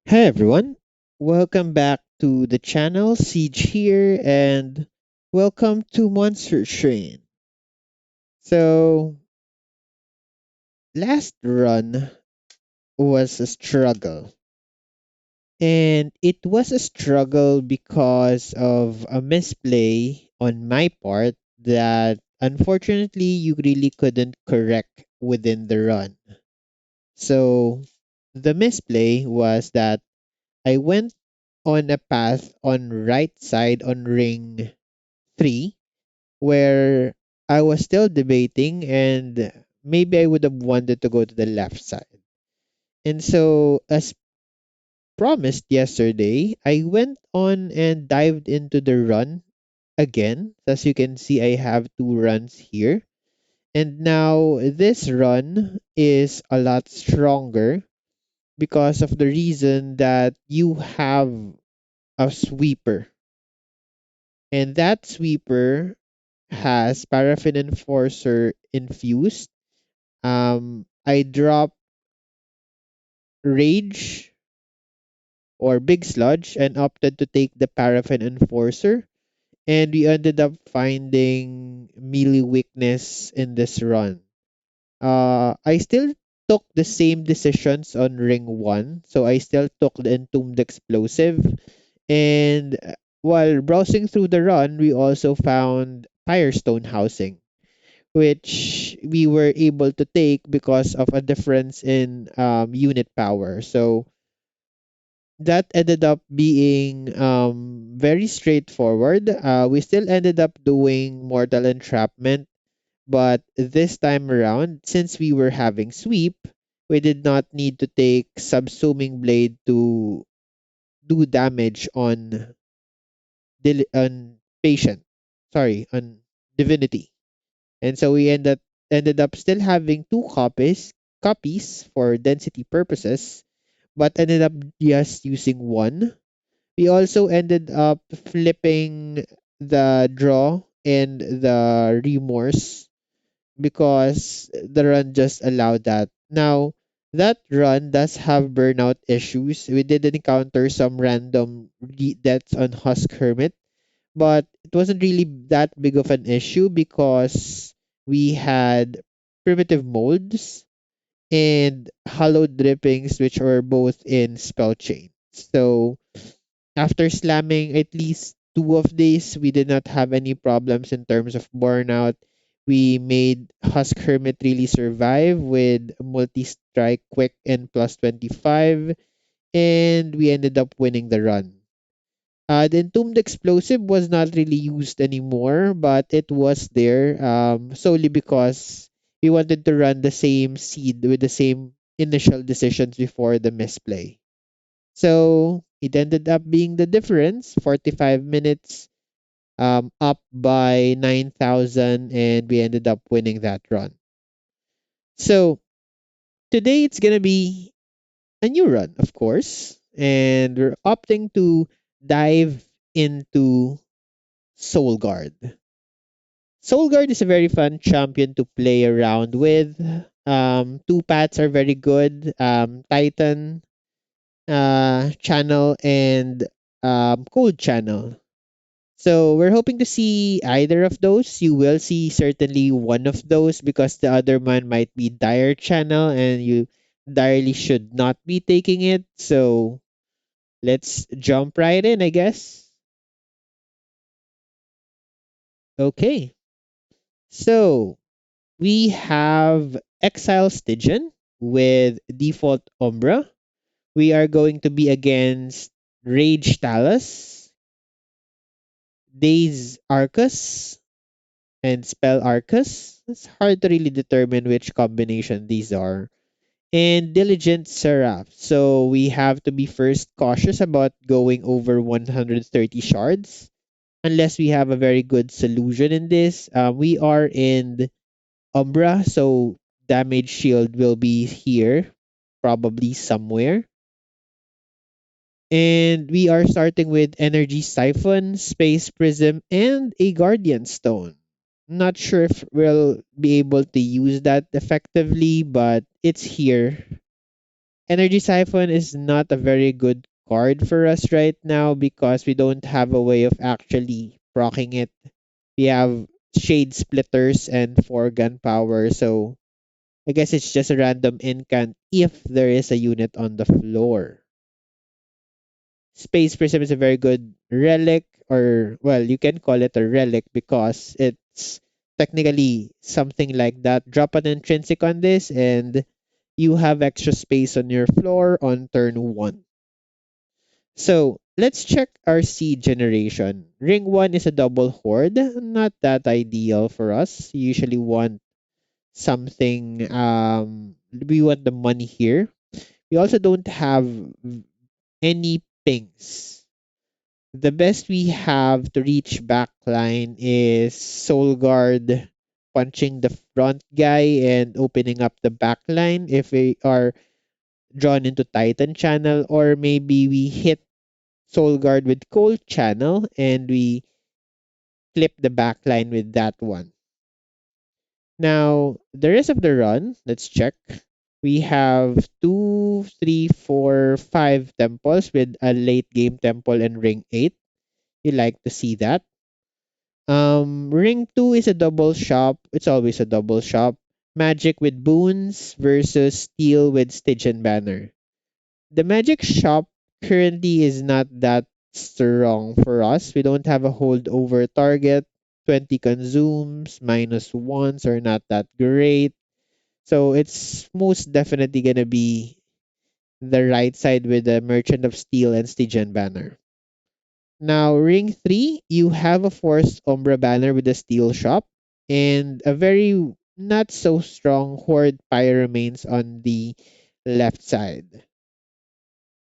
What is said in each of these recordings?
Hey everyone, welcome back to the channel. Siege here, and welcome to Monster Train. So, last run was a struggle, and it was a struggle because of a misplay on my part that unfortunately you really couldn't correct within the run. So, the misplay was that I went on a path on right side on ring 3 where I was still debating and maybe I would have wanted to go to the left side. And so as promised yesterday, I went on and dived into the run again. As you can see, I have two runs here. And now this run is a lot stronger because of the reason that you have a sweeper. And that sweeper has Paraffin Enforcer infused. I dropped Rage or Big Sludge and opted to take the Paraffin Enforcer. And we ended up finding melee weakness in this run. I still took the same decisions on Ring 1. So I still took the Entombed Explosive. And while browsing through the run, we also found Firestone Housing, which we were able to take because of a difference in unit power. So that ended up being very straightforward. We still ended up doing Mortal Entrapment, but this time around, since we were having sweep, we did not need to take Subsuming Blade to do damage on patient. Sorry, on Divinity. And so we ended up still having two copies for density purposes, but ended up just using one. We also ended up flipping the draw and the remorse because the run just allowed that. Now, that run does have burnout issues. We did encounter some random deaths on Husk Hermit, but it wasn't really that big of an issue because we had primitive molds and hallowed drippings, which were both in spell chain. So after slamming at least two of these, we did not have any problems in terms of burnout. We made Husk Hermit really survive with multi strike quick and plus 25, and we ended up winning the run. The entombed explosive was not really used anymore, but it was there solely because we wanted to run the same seed with the same initial decisions before the misplay. So it ended up being the difference, 45 minutes up by 9,000, and we ended up winning that run. So today it's going to be a new run, of course, and we're opting to dive into Soul Guard. Soul Guard is a very fun champion to play around with. Two paths are very good. Titan channel and Cold channel. So we're hoping to see either of those. You will see certainly one of those because the other one might be Dire channel and you direly should not be taking it. So let's jump right in, I guess. Okay. So we have Exile Stygian with default Umbra. We are going to be against Rage Talus, Daze Arcus, and Spell Arcus. It's hard to really determine which combination these are. And Diligent Seraph. So we have to be first cautious about going over 130 shards unless we have a very good solution in this. We are in Umbra, so damage shield will be here, probably somewhere. And we are starting with Energy Siphon, Space Prism, and a Guardian Stone. Not sure if we'll be able to use that effectively, but it's here. Energy Siphon is not a very good card for us right now because we don't have a way of actually proccing it. We have Shade Splitters and 4 gunpowder, so I guess it's just a random incant if there is a unit on the floor. Space Prism is a very good relic, or well, you can call it a relic because it's technically something like that. Drop an intrinsic on this, and you have extra space on your floor on turn 1. So let's check our seed generation. Ring 1 is a double horde, not that ideal for us. You usually want something, we want the money here. We also don't have any pings. The best we have to reach backline is Soul Guard punching the front guy and opening up the backline if we are drawn into Titan channel, or maybe we hit Soul Guard with Cold channel and we flip the backline with that one. Now, the rest of the run, let's check. We have 2, 3, 4, 5 temples with a late game temple and ring 8. You like to see that. Ring 2 is a double shop. It's always a double shop. Magic with boons versus steel with Stygian banner. The magic shop currently is not that strong for us. We don't have a holdover target. 20 consumes, minus ones are not that great. So it's most definitely gonna be the right side with the Merchant of Steel and Stygian banner. Now, ring 3, you have a forced Umbra banner with a steel shop and a very not so strong Horde Pyre remains on the left side.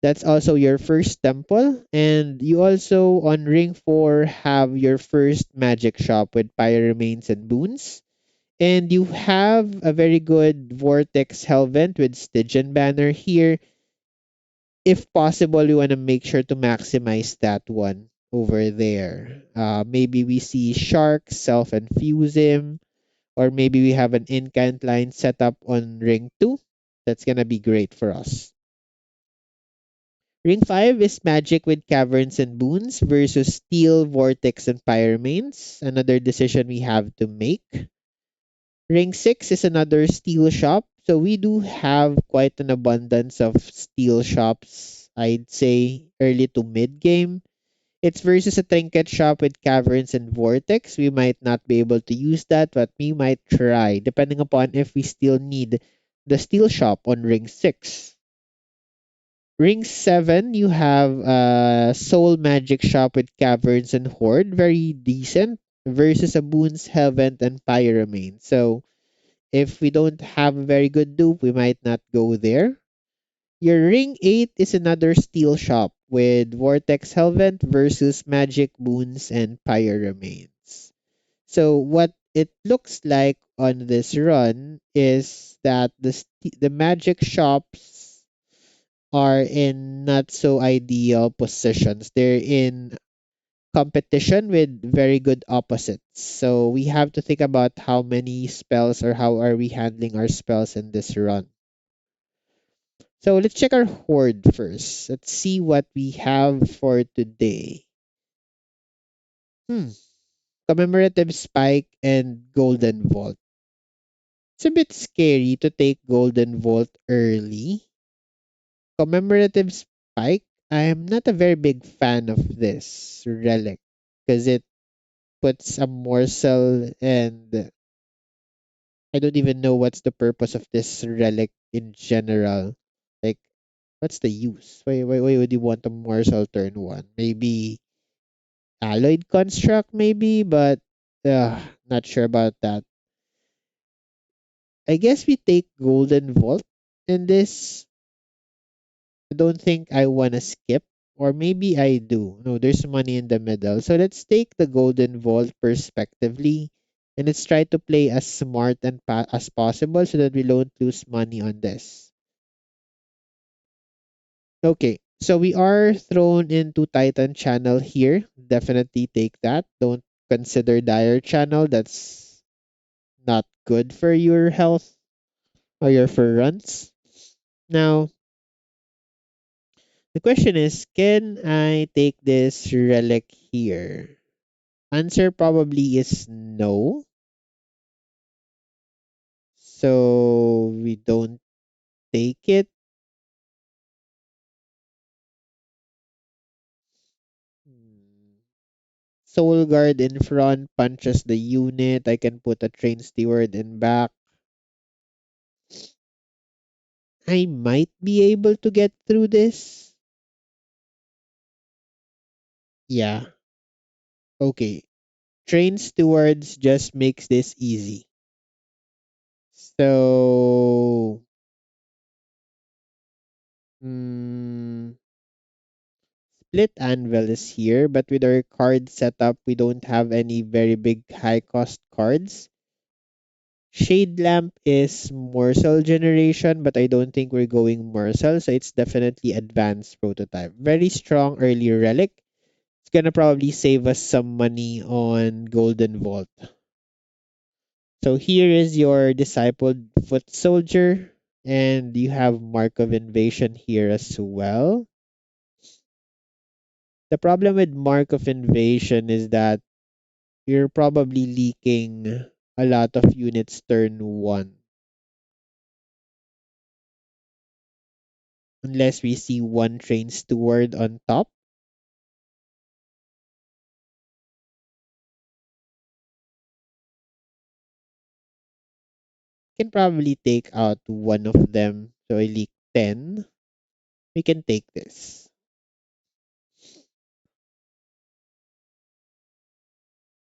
That's also your first temple, and you also on ring 4 have your first magic shop with Pyre remains and boons. And you have a very good Vortex Helvent with Stygian banner here. If possible, we want to make sure to maximize that one over there. Maybe we see Shark, self-infuse him, or maybe we have an incant line set up on ring 2. That's gonna be great for us. Ring 5 is magic with caverns and boons versus steel, vortex, and pyramanes. Another decision we have to make. Ring 6 is another steel shop. So we do have quite an abundance of steel shops, I'd say early to mid game. It's versus a trinket shop with caverns and vortex. We might not be able to use that, but we might try, depending upon if we still need the steel shop on ring 6. Ring 7, you have a soul magic shop with caverns and horde, very decent, versus a boons, heaven, and pyramid. So if we don't have a very good dupe, we might not go there. Your ring 8 is another steel shop with Vortex Helvent versus Magic Boons and Pyre Remains. So what it looks like on this run is that the magic shops are in not so ideal positions. They're in competition with very good opposites. So we have to think about how many spells or how are we handling our spells in this run. So let's check our horde first. Let's see what we have for today. Hmm. Commemorative Spike and Golden Vault. It's a bit scary to take Golden Vault early. Commemorative Spike, I am not a very big fan of this relic because it puts a morsel and I don't even know what's the purpose of this relic in general. Like, what's the use? Why would you want a morsel turn 1? Maybe alloyed construct maybe, but not sure about that. I guess we take golden vault in this. I don't think I want to skip, or maybe I do. No, there's money in the middle. So let's take the golden vault perspectively and let's try to play as smart and as possible so that we don't lose money on this. Okay, so we are thrown into Titan channel here. Definitely take that. Don't consider dire channel. That's not good for your health or your for runs. Now, The question is, can I take this relic here? Answer probably is no. So we don't take it. Hmm. Soul Guard in front punches the unit. I can put a Train Steward in back. I might be able to get through this. Yeah. Okay. Train Stewards just makes this easy. So, mm, Split Anvil is here, but with our card setup, we don't have any very big high cost cards. Shade Lamp is Morsel generation, but I don't think we're going Morsel, so it's definitely advanced prototype. Very strong early relic. It's gonna probably save us some money on Golden Vault. So here is your Discipled Foot Soldier, and you have Mark of Invasion here as well. The problem with Mark of Invasion is that you're probably leaking a lot of units turn 1. Unless we see one Train Steward on top. Can probably take out one of them. So I leak 10. We can take this.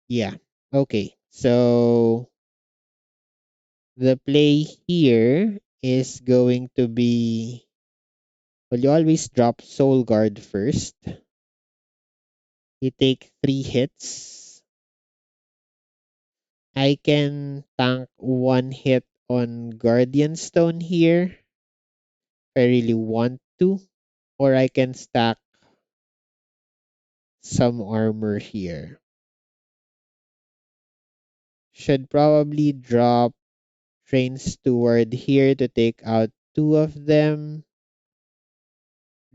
Yeah. Okay. So the play here is going to be, well, you always drop Soul Guard first. You take 3 hits. I can tank 1 hit on Guardian Stone here if I really want to. Or I can stack some armor here. Should probably drop Train Steward here to take out 2 of them.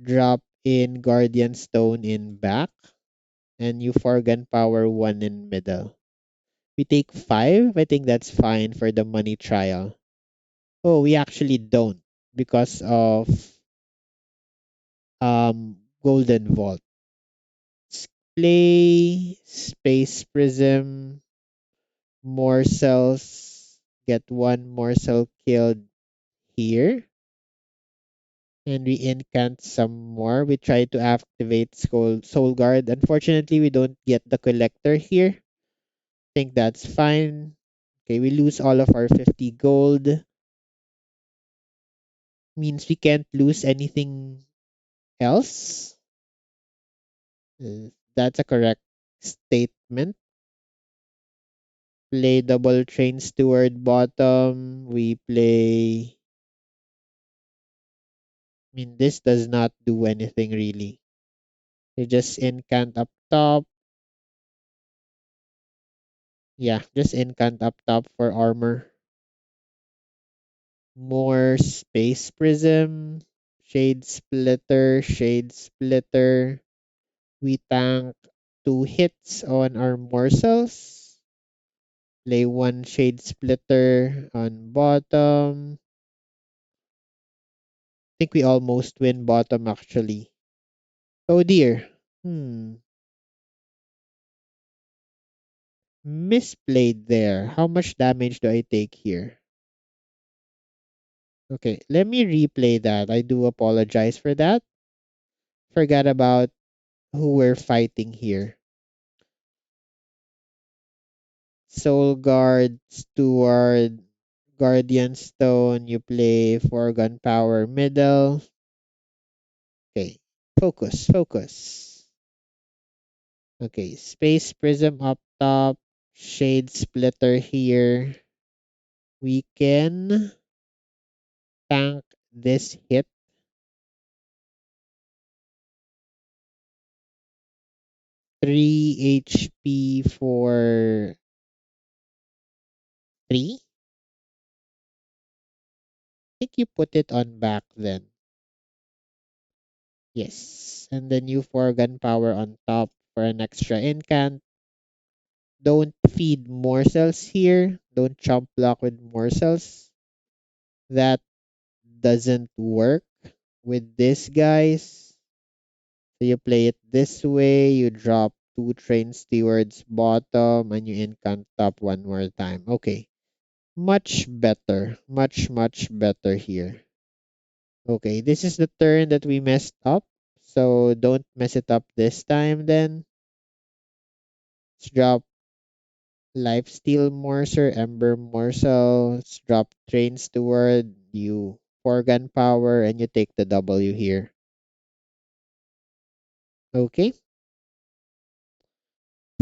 Drop in Guardian Stone in back. And you for Gunpowder 1 in middle. We take 5. I think that's fine for the money trial. Oh, we actually don't because of Golden Vault. Play Space Prism, more cells, get 1 more cell killed here. And we incant some more. We try to activate Soul Guard. Unfortunately, we don't get the collector here. Think that's fine. Okay, we lose all of our 50 gold. Means we can't lose anything else. That's a correct statement. Play double Train Steward bottom. We play. I mean, this does not do anything really. You just incant up top. Yeah, just incant up top for armor. More Space Prism. Shade Splitter. Shade Splitter. We tank 2 hits on our morsels. Play 1 Shade Splitter on bottom. I think we almost win bottom actually. Oh dear. Misplayed there. How much damage do I take here? Okay, let me replay that. I do apologize for that. Forgot about who we're fighting here. Soul Guard, Steward, Guardian Stone. You play for Gunpowder middle. Okay, focus, focus. Okay, Space Prism up top. Shade Splitter here. We can tank this hit. 3 HP for 3. I think you put it on back then. Yes. And then you for gunpowder on top for an extra incant. Don't feed morsels here. Don't chump block with morsels. That doesn't work with this, guys. So you play it this way. You drop two train stewards bottom and you incant top one more time. Okay. Much better. Much better here. Okay. This is the turn that we messed up. So don't mess it up this time then. Let's drop Lifesteal Morser, Ember Morsel, drop Train Steward, you 4 gunpowder, and you take the W here. Okay.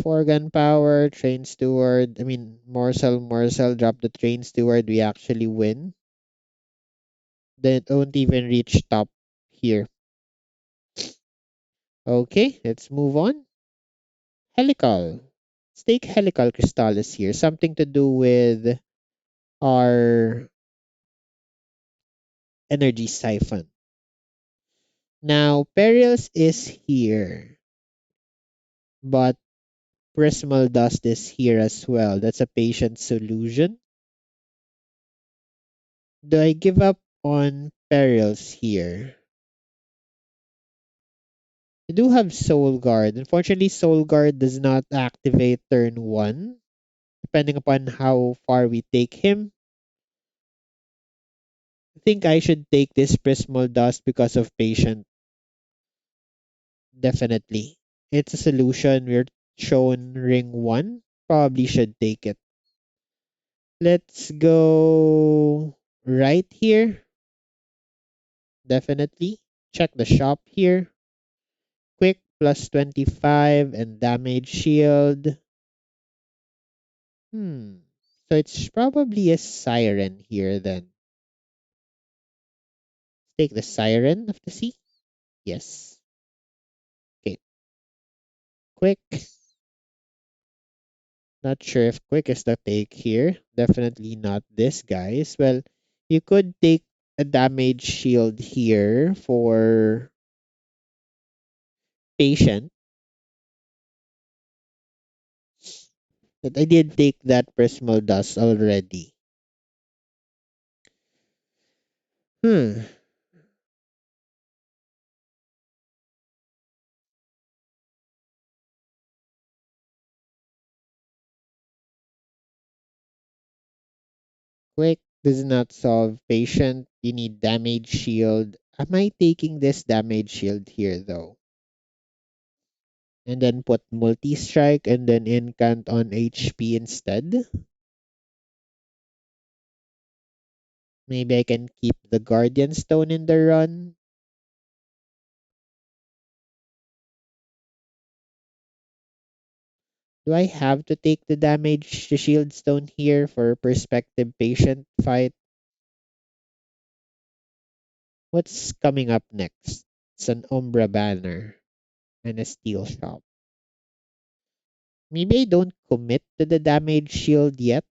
4 gunpowder, Train Steward, Morsel, drop the Train Steward, we actually win. Then don't even reach top here. Okay, let's move on. Helical. Stake Helical Crystallis here. Something to do with our energy siphon. Now, Perils is here, but Prismal Dust is here as well. That's a patient solution. Do I give up on Perils here? I do have Soul Guard. Unfortunately, Soul Guard does not activate turn 1, depending upon how far we take him. I think I should take this Prismal Dust because of patient. Definitely. It's a solution. We're shown ring 1. Probably should take it. Let's go right here. Definitely. Check the shop here. Quick plus 25 and damage shield. So it's probably a siren here then. Take the siren of the sea. Yes. Okay. Quick. Not sure if quick is the take here. Definitely not this, guys. Well, you could take a damage shield here for patient. But I did take that prismal dust already. Hmm. Quick does not solve patient. You need damage shield. Am I taking this damage shield here though? And then put multi-strike and then incant on HP instead. Maybe I can keep the Guardian Stone in the run. Do I have to take the damage the shield stone here for perspective patient fight? What's coming up next? It's an Umbra banner and a steel shop. Maybe I don't commit to the damage shield yet.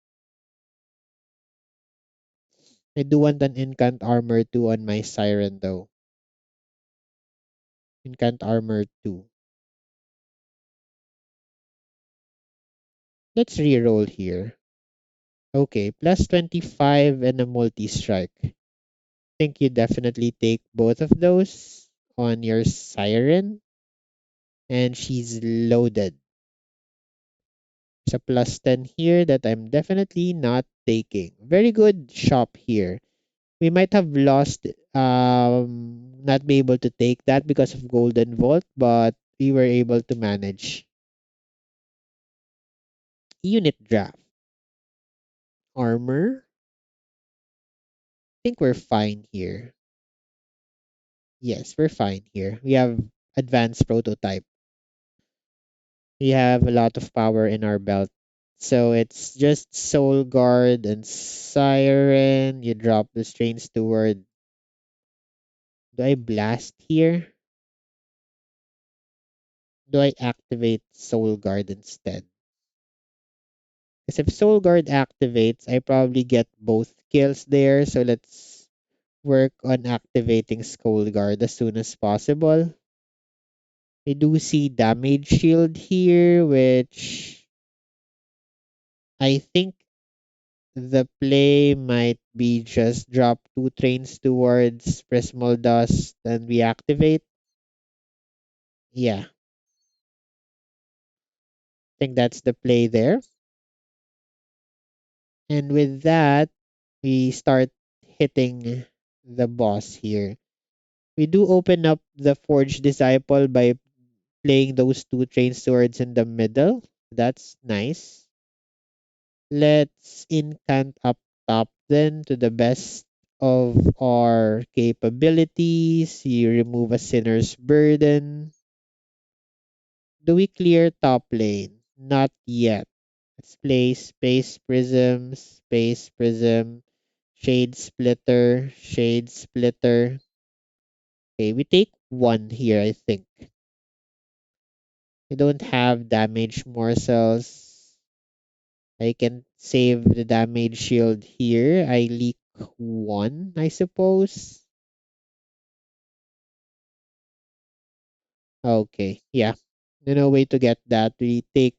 I do want an incant armor 2 on my siren though. Incant armor 2. Let's reroll here. Okay, plus 25 and a multi-strike. Think you definitely take both of those on your siren. And she's loaded. There's a plus 10 here that I'm definitely not taking. Very good shop here. We might have lost, not be able to take that because of Golden Vault, but we were able to manage. Unit draft. Armor. I think we're fine here. Yes, we're fine here. We have advanced prototype. We have a lot of power in our belt. So it's just Soul Guard and Siren. You drop the Strange Steward. Do I blast here? Do I activate Soul Guard instead? Because if Soul Guard activates, I probably get both kills there. So let's work on activating Skull Guard as soon as possible. I do see damage shield here, which I think the play might be just drop two trains towards Prismal Dust and we activate. Yeah, I think that's the play there. And with that, we start hitting the boss here. We do open up the Forged Disciple by playing those two train swords in the middle. That's nice. Let's incant up top then to the best of our capabilities. You remove a sinner's burden. Do we clear top lane? Not yet. Let's play Space Prism, Shade Splitter, Shade Splitter. Okay, we take one here, I think. We don't have damage morsels. I can save the damage shield here. I leak one, I suppose. Okay, yeah. No way to get that. We take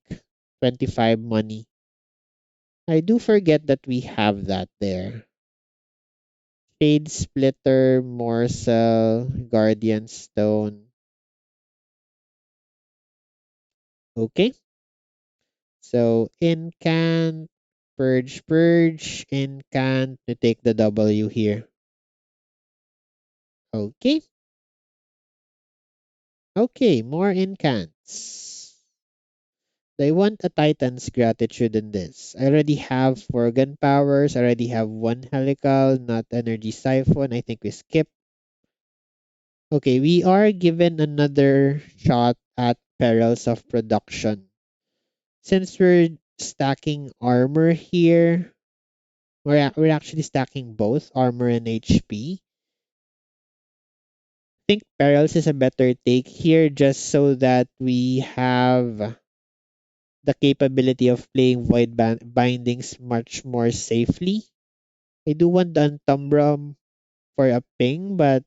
25 money. I do forget that we have that there. Shade Splitter, Morsel, Guardian Stone. Okay. So incant, purge, incant to take the W here. Okay. Okay, more incants. I want a Titan's gratitude in this. I already have 4 gun powers, I already have 1 helical, not energy siphon. I think we skip. Okay, we are given another shot at perils of production. Since we're stacking armor here, we're actually stacking both armor and HP. I think perils is a better take here just so that we have the capability of playing bindings much more safely. I do want the Untumbrum for a ping, but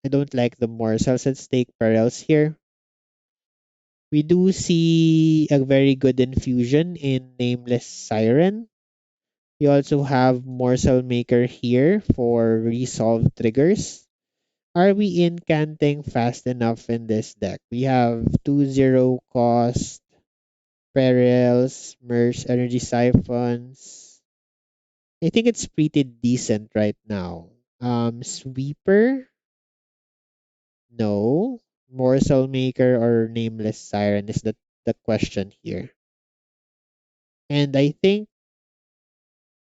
I don't like the morsels. Let's take perils here. We do see a very good infusion in Nameless Siren. We also have Morsel Maker here for resolve triggers. Are we incanting fast enough in this deck? We have 2-0 cost, perils, merge energy siphons. I think it's pretty decent right now. Sweeper? No. Morsel Maker or Nameless Siren is the question here. And I think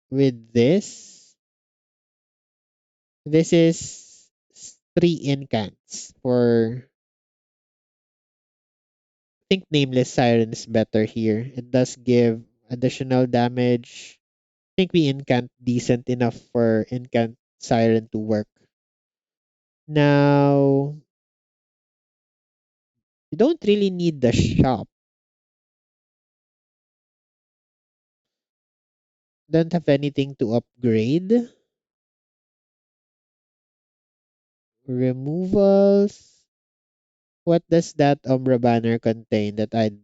with this is 3 incants for I think Nameless Siren is better here. It does give additional damage. I think we incant decent enough for incant Siren to work. Now, you don't really need the shop. Don't have anything to upgrade. Removals. What does that Umbra banner contain that I'd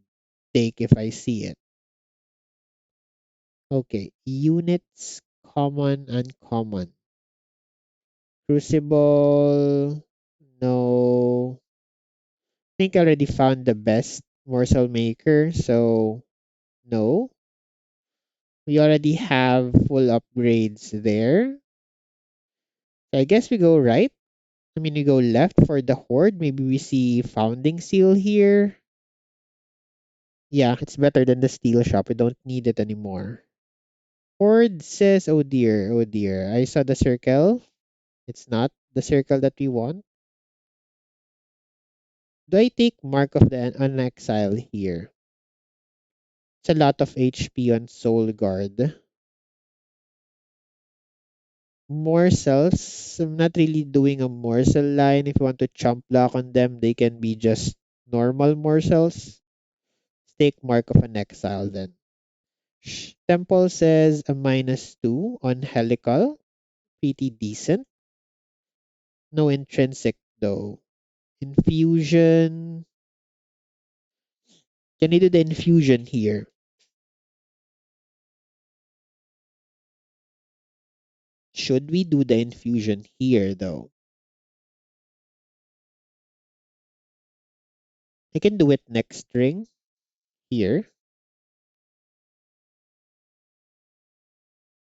take if I see it? Okay, units, common, uncommon. Crucible, no. I think I already found the best morsel maker, so no. We already have full upgrades there. So I guess we go right. I mean, we go left for the horde. Maybe we see founding seal here. Yeah, it's better than the steel shop. We don't need it anymore. Horde says, oh dear. I saw the circle. It's not the circle that we want. Do I take Mark of the Unexile here? It's a lot of HP on Soul Guard. Morsels. I'm not really doing a morsel line. If you want to chump block on them, they can be just normal morsels. Take Mark of an Exile then. Temple says a -2 on Helical. Pretty decent. No intrinsic though. Infusion. Can you do the infusion here? Should we do the infusion here though? I can do it next ring here.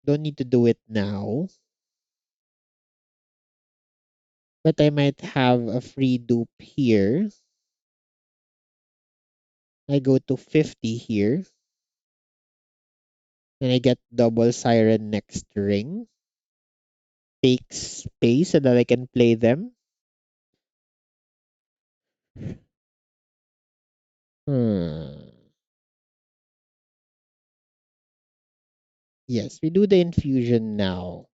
Don't need to do it now. But I might have a free dupe here. I go to 50 here. And I get double siren next ring. Take space so that I can play them. Hmm. Yes, we do the infusion now.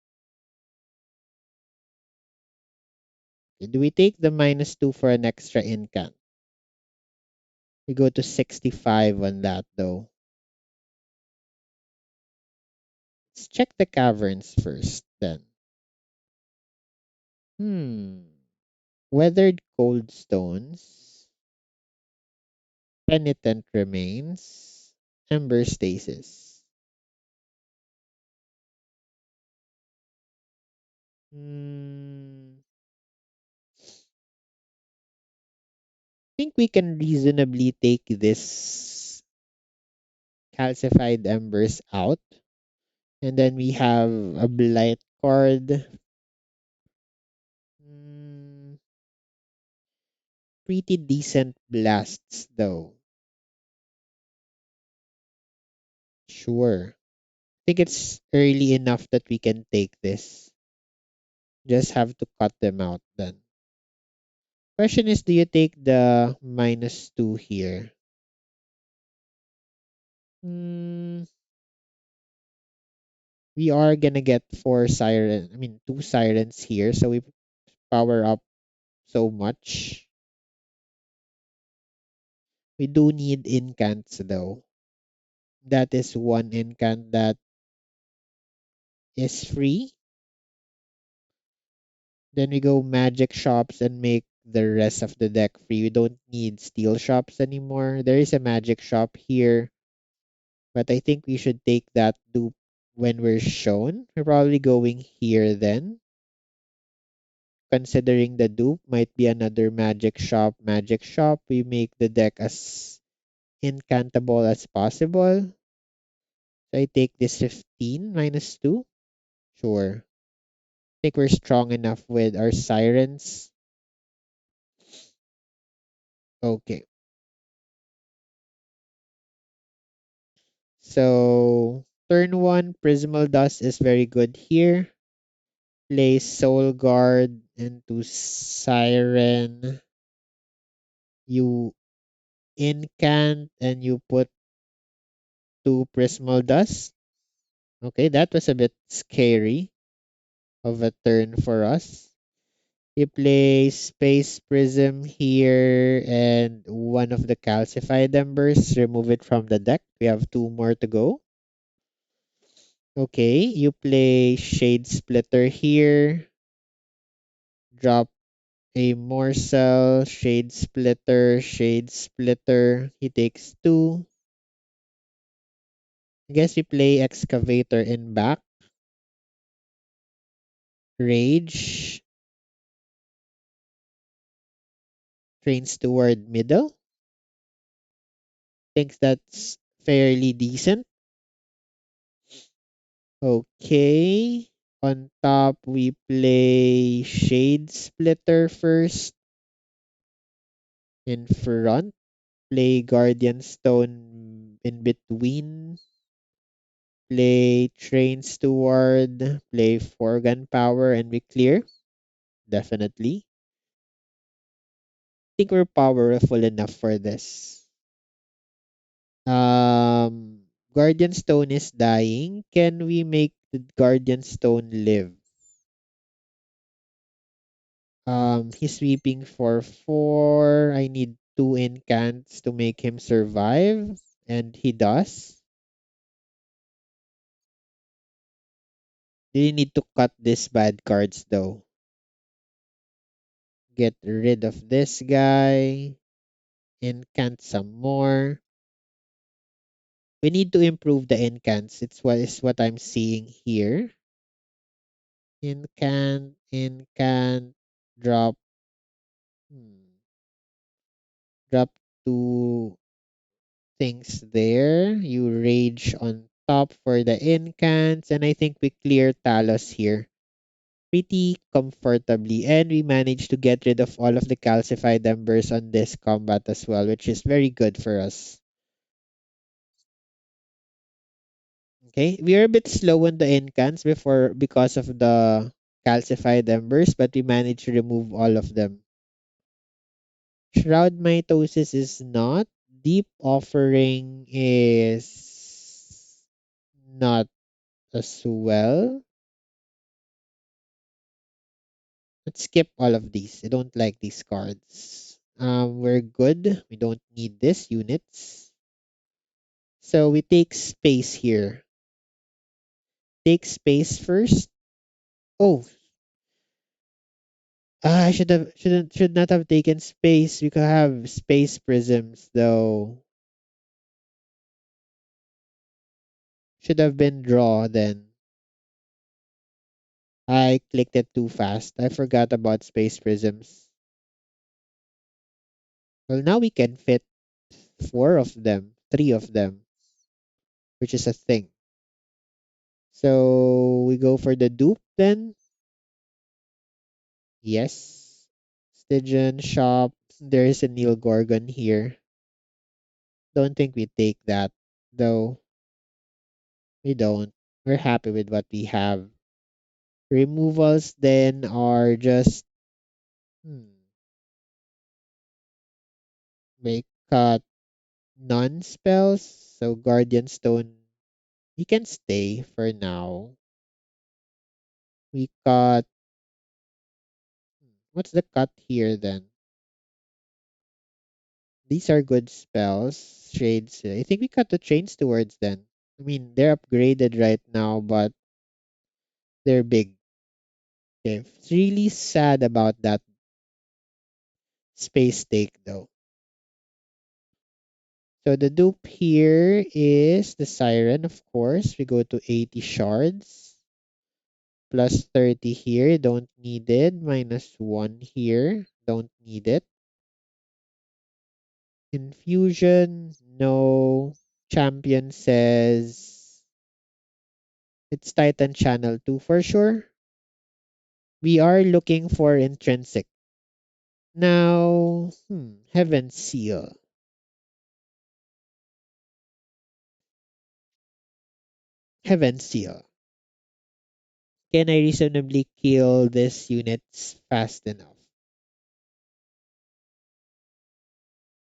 Do we take the -2 for an extra incant? We go to 65 on that though. Let's check the caverns first then. Weathered cold stones. Penitent remains. Ember stasis. Think we can reasonably take this calcified embers out. And then we have a blight card. Pretty decent blasts though. Sure. I think it's early enough that we can take this. Just have to cut them out then. Question is, do you take the -2 here? Hmm, we are gonna get two sirens here, so we power up so much. We do need incants though. That is one incant that is free. Then we go magic shops and make the rest of the deck free. We don't need steel shops anymore. There is a magic shop here, but I think we should take that dupe when we're shown. We're probably going here then. Considering the dupe might be another magic shop, we make the deck as incantable as possible. So I take this 15 -2. Sure. I think we're strong enough with our sirens. Okay. So turn one, Prismal Dust is very good here. Play Soul Guard into Siren. You incant and you put two Prismal Dust. Okay, that was a bit scary of a turn for us. You play Space Prism here and one of the calcified embers. Remove it from the deck. We have two more to go. Okay, you play Shade Splitter here. Drop a morsel, Shade Splitter, Shade Splitter. He takes two. I guess we play Excavator in back. Rage. Trains toward middle. Thinks that's fairly decent. Okay. On top, we play Shade Splitter first. In front, play Guardian Stone in between. Play Train Steward. Play Forgan Power and we clear. Definitely. I think we're powerful enough for this. Guardian Stone is dying. Can we make the Guardian Stone live? He's sweeping for 4. I need 2 incants to make him survive. And he does. You need to cut these bad cards though. Get rid of this guy. Incant some more. We need to improve the incants. It's what I'm seeing here. Incant, drop, drop two things there. You rage on top for the incants, and I think we clear Talos here pretty comfortably, and we managed to get rid of all of the calcified embers on this combat as well, which is very good for us. Okay, we are a bit slow on the incants before because of the calcified embers, but we managed to remove all of them. Shroud mitosis is not. Deep offering is not as well. Let's skip all of these. I don't like these cards. We're good. We don't need this units. So we take space here. Take space first. Oh, I should not have taken space. We could have space prisms though. Should have been draw then. I clicked it too fast. I forgot about space prisms. Well, now we can fit four of them, three of them, which is a thing. So we go for the dupe then. Yes. Stygian shop. There is a Neil Gorgon here. Don't think we take that though. We don't. We're happy with what we have. Removals then are just make cut non-spells. So Guardian Stone, we can stay for now. We cut, what's the cut here then? These are good spells. Shades. I think we cut the Chain Stewards then. I mean, they're upgraded right now, but they're big. Okay. It's really sad about that space take though. So the dupe here is the Siren, of course. We go to 80 shards. Plus 30 here. Don't need it. Minus 1 here. Don't need it. Infusion. No. Champion says it's Titan Channel 2 for sure. We are looking for intrinsic. Now, Heaven Seal. Heaven Seal. Can I reasonably kill this units fast enough?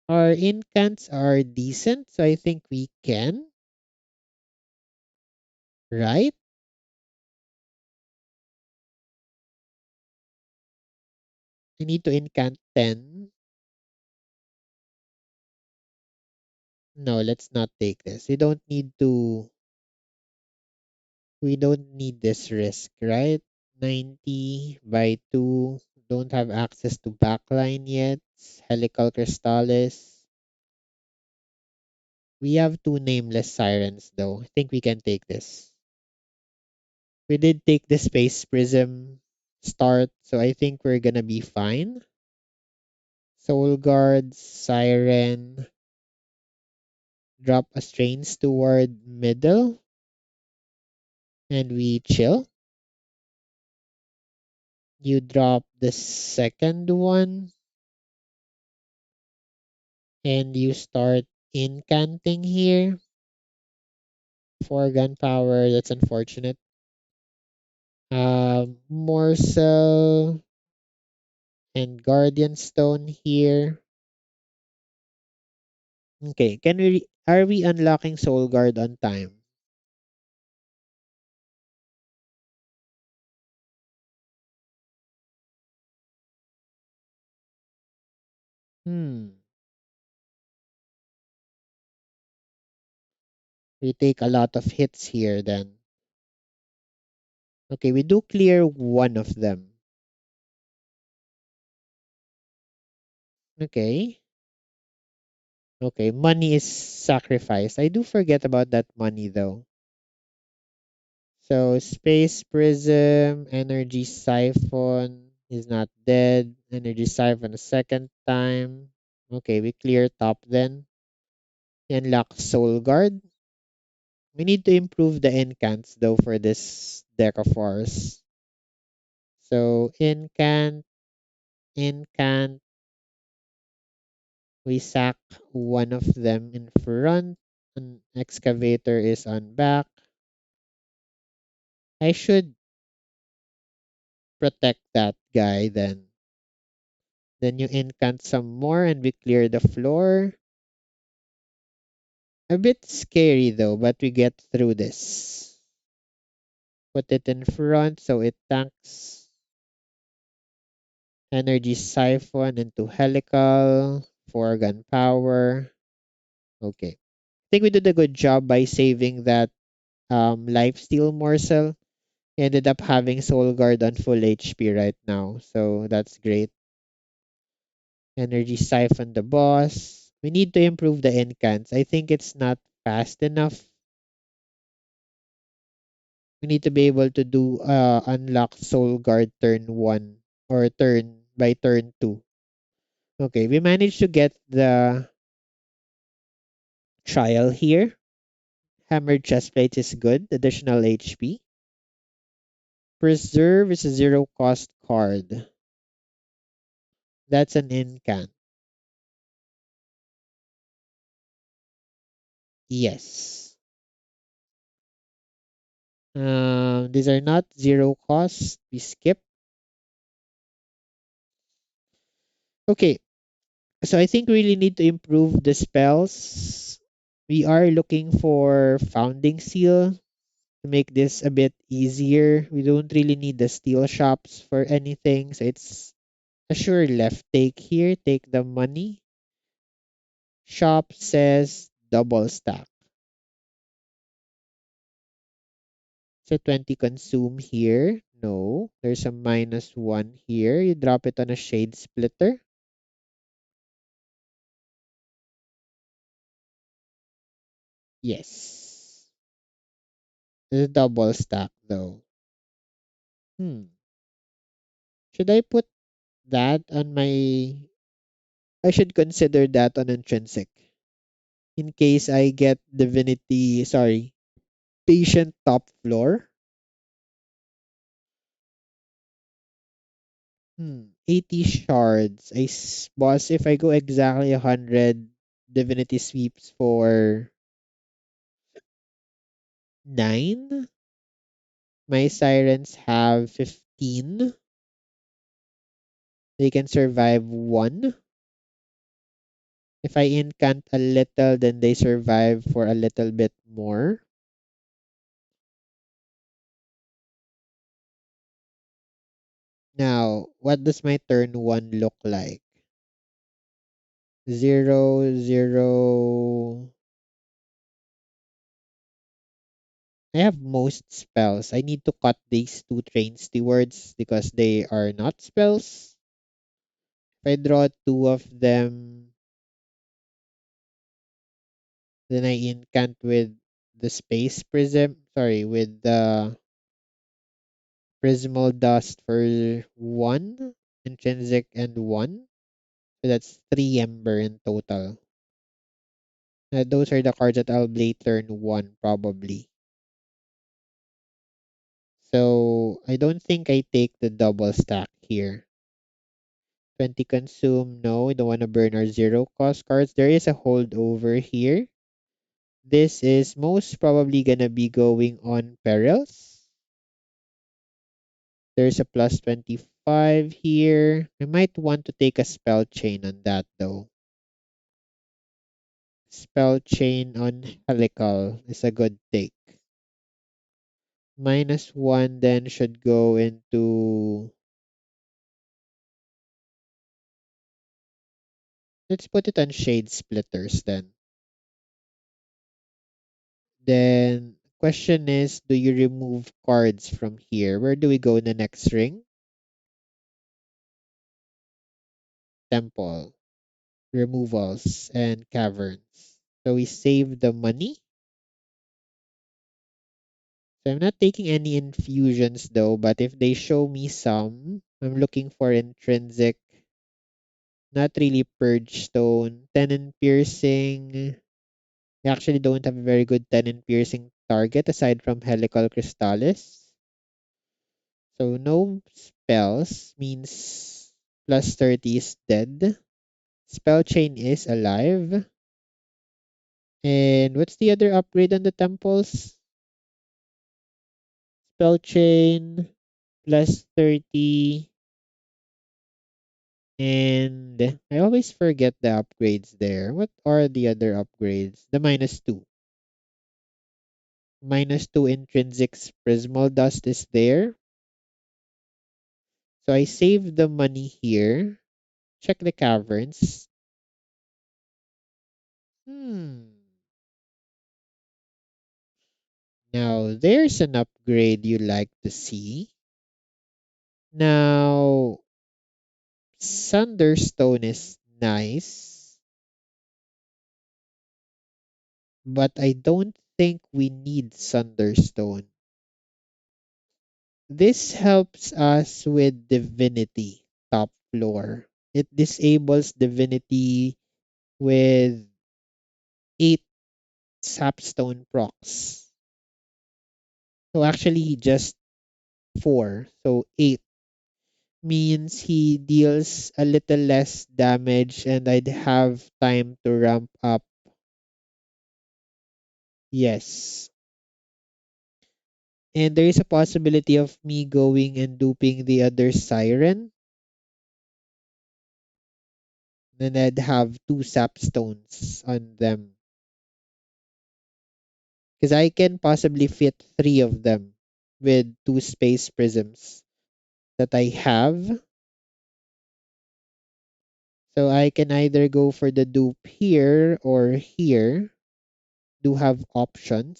Our incants are decent, so I think we can. Right? I need to incant 10. No, let's not take this. We don't need this risk, right? 90 by 2. Don't have access to backline yet. Helical Crystallis. We have two nameless sirens though. I think we can take this. We did take the Space Prism start, so I think we're gonna be fine. Soul Guard, Siren, drop a Strain Steward middle, and we chill. You drop the second one, and you start incanting here. 4 gunpowder, that's unfortunate. Morsel and Guardian Stone here. Okay, are we unlocking Soul Guard on time? Hmm. We take a lot of hits here then. Okay, we do clear one of them. Okay. Okay, money is sacrificed. I do forget about that money though. So Space Prism, Energy Siphon is not dead. Energy Siphon a second time. Okay, we clear top then. Unlock Soul Guard. We need to improve the incants though for this deck of ours. So incant, we sack one of them in front. An excavator is on back. I should protect that guy then. Then you incant some more and we clear the floor. A bit scary though, but we get through this. Put it in front so it tanks. Energy siphon into helical. 4 gunpowder. Okay. I think we did a good job by saving that lifesteal morsel. Ended up having soul guard on full HP right now. So that's great. Energy siphon the boss. We need to improve the incants. I think it's not fast enough. We need to be able to do unlock soul guard turn 1 or turn by turn 2. Okay, we managed to get the trial here. Hammered chestplate is good. Additional HP. Preserve is a 0 cost card. That's an incant. Yes. These are not 0 cost. We skip. Okay, so I think we really need to improve the spells. We are looking for Founding Seal to make this a bit easier. We don't really need the steel shops for anything, so it's a sure left take here. Take the money. Shop says double stack. So 20 consume here. No, there's a -1 here. You drop it on a shade splitter. Yes. The double stack though. Hmm. Should I put that on my... I should consider that on intrinsic. In case I get divinity, sorry, patient top floor. 80 shards. Boss, if I go exactly 100 divinity sweeps for 9, my sirens have 15. They can survive 1. If I incant a little, then they survive for a little bit more. Now, what does my turn 1 look like? 0, 0. I have most spells. I need to cut these 2 train stewards because they are not spells. If I draw 2 of them, then I incant with the space prism. Sorry, with the prismal dust for 1, intrinsic and 1. So that's 3 ember in total. Those are the cards that I'll play turn 1 probably. So I don't think I take the double stack here. 20 consume. No, we don't want to burn our 0 cost cards. There is a holdover here. This is most probably gonna be going on perils. There's a plus 25 here. I might want to take a spell chain on that though. Spell chain on helical is a good take. -1 then should go into... Let's put it on shade splitters then. Then question is, do you remove cards from here? Where do we go in the next ring? Temple. removals, and caverns. So we save the money. So I'm not taking any infusions though, but if they show me some, I'm looking for intrinsic, not really purge stone, tenon piercing. I actually don't have a very good tenon piercing target aside from helical crystallis. So no spells means plus 30 is dead. Spell chain is alive. And what's the other upgrade on the temples? Spell chain plus 30. And I always forget the upgrades there. What are the other upgrades? The minus 2. Minus 2 intrinsic prismal dust is there. So I save the money here. Check the caverns. Hmm. Now, there's an upgrade you like to see. Now, Sunderstone is nice, but I don't think we need Sunderstone. This helps us with Divinity, top floor. It disables Divinity with 8 Sapstone procs. So actually just 4. So 8 means he deals a little less damage and I'd have time to ramp up. Yes. And there is a possibility of me going and duping the other Siren. Then I'd have 2 Sapstones on them. Because I can possibly fit 3 of them with 2 space prisms that I have. So I can either go for the dupe here or here. Do have options.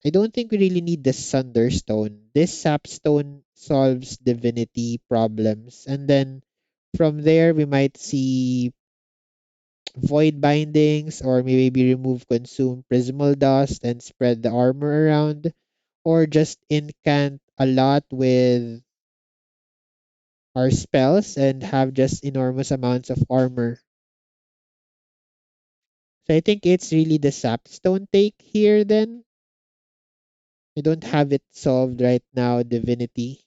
I don't think we really need the Sunderstone. This Sapstone solves divinity problems. And then from there, we might see void bindings or maybe remove consume prismal dust and spread the armor around. Or just incant a lot with our spells and have just enormous amounts of armor. So I think it's really the Sapstone take here then. I don't have it solved right now, Divinity.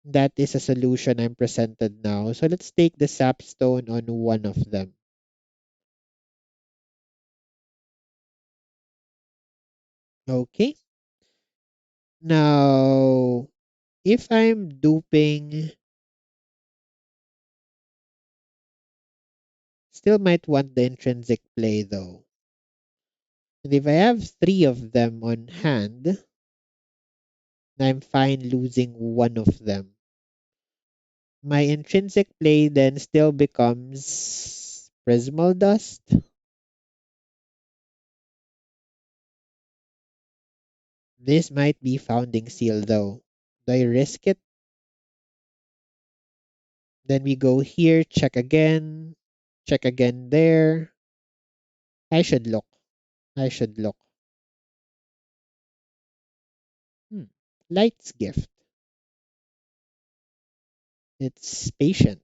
That is a solution I'm presented now. So let's take the Sapstone on one of them. Okay. Now, if I'm duping, still might want the intrinsic play though. And if I have 3 of them on hand, I'm fine losing one of them. My intrinsic play then still becomes Prismal Dust. This might be Founding Seal though. Do I risk it? Then we go here, check again there. I should look. I should look. Hmm. Light's Gift. It's patient.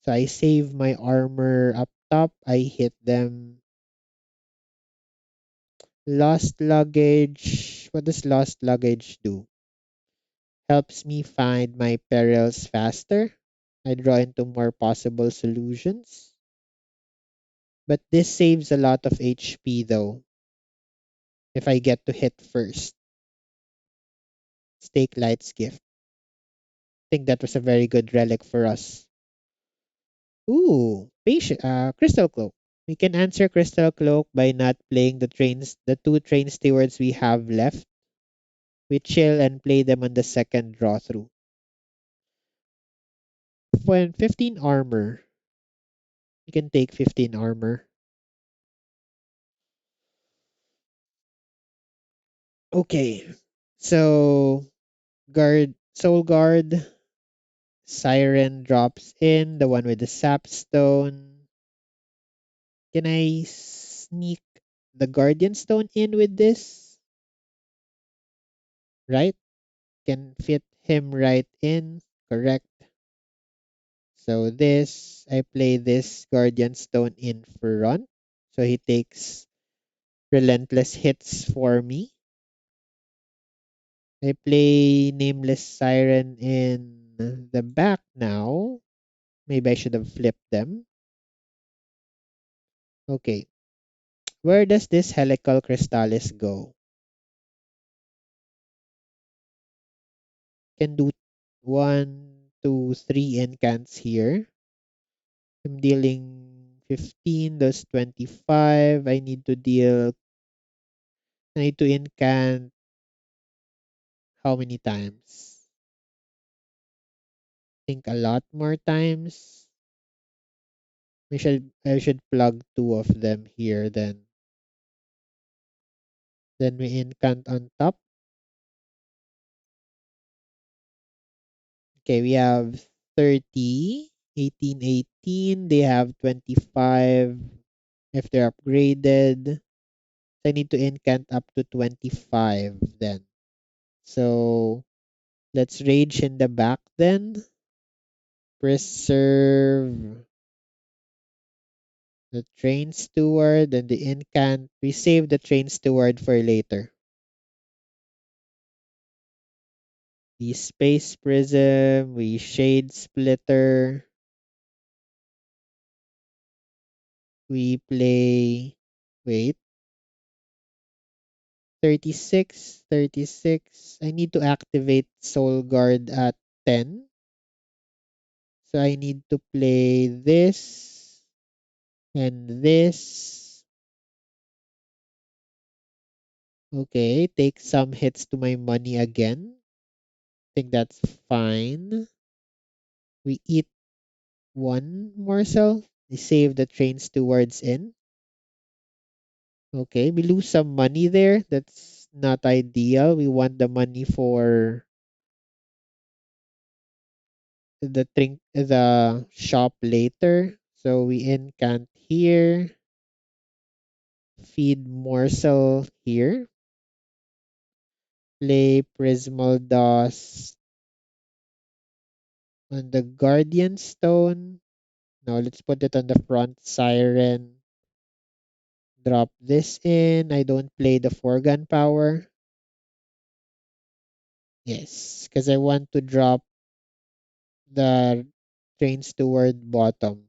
So I save my armor up top. I hit them. Lost luggage. What does lost luggage do? Helps me find my perils faster. I draw into more possible solutions. But this saves a lot of HP though, if I get to hit first. Stake Light's Gift. I think that was a very good relic for us. Ooh, patient, Crystal Cloak. We can answer Crystal Cloak by not playing the 2 train stewards we have left. We chill and play them on the second draw through. When 15 armor, you can take 15 armor. Okay, so Soul Guard, Siren drops in, the one with the sapstone. Can I sneak the Guardian Stone in with this? Right? Can fit him right in. Correct. So this, I play this Guardian Stone in front. So he takes relentless hits for me. I play Nameless Siren in the back now. Maybe I should have flipped them. Okay. Where does this Helical Crystallis go? Can do 1, 2, 3 incants here. I'm dealing 15, those 25. I need to incant how many times? Think a lot more times. I should plug two of them here then. Then we incant on top. Okay, we have 30, 18, 18. They have 25 if they're upgraded. I need to incant up to 25 then. So let's rage in the back then. Preserve the train steward and the incant. We save the train steward for later. The space prism, we shade splitter. We play, wait, 36, 36. I need to activate Soul Guard at 10. So I need to play this and this. Okay, take some hits to my money again. I think that's fine. We eat one morsel. We save the train stewards in. Okay, we lose some money there. That's not ideal. We want the money for the shop later. So we incant here. Feed morsel here. Play Prismal Dust on the Guardian Stone. Now let's put it on the front Siren. Drop this in. I don't play the foregone power. Yes, because I want to drop the trains toward bottom.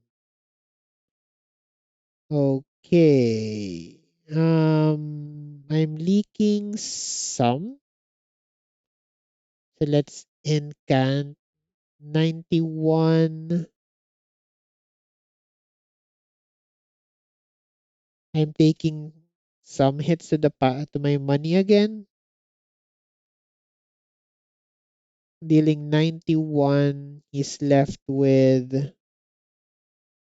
Okay. I'm leaking some. So let's incant 91. I'm taking some hits to to my money again. Dealing 91. He's left with,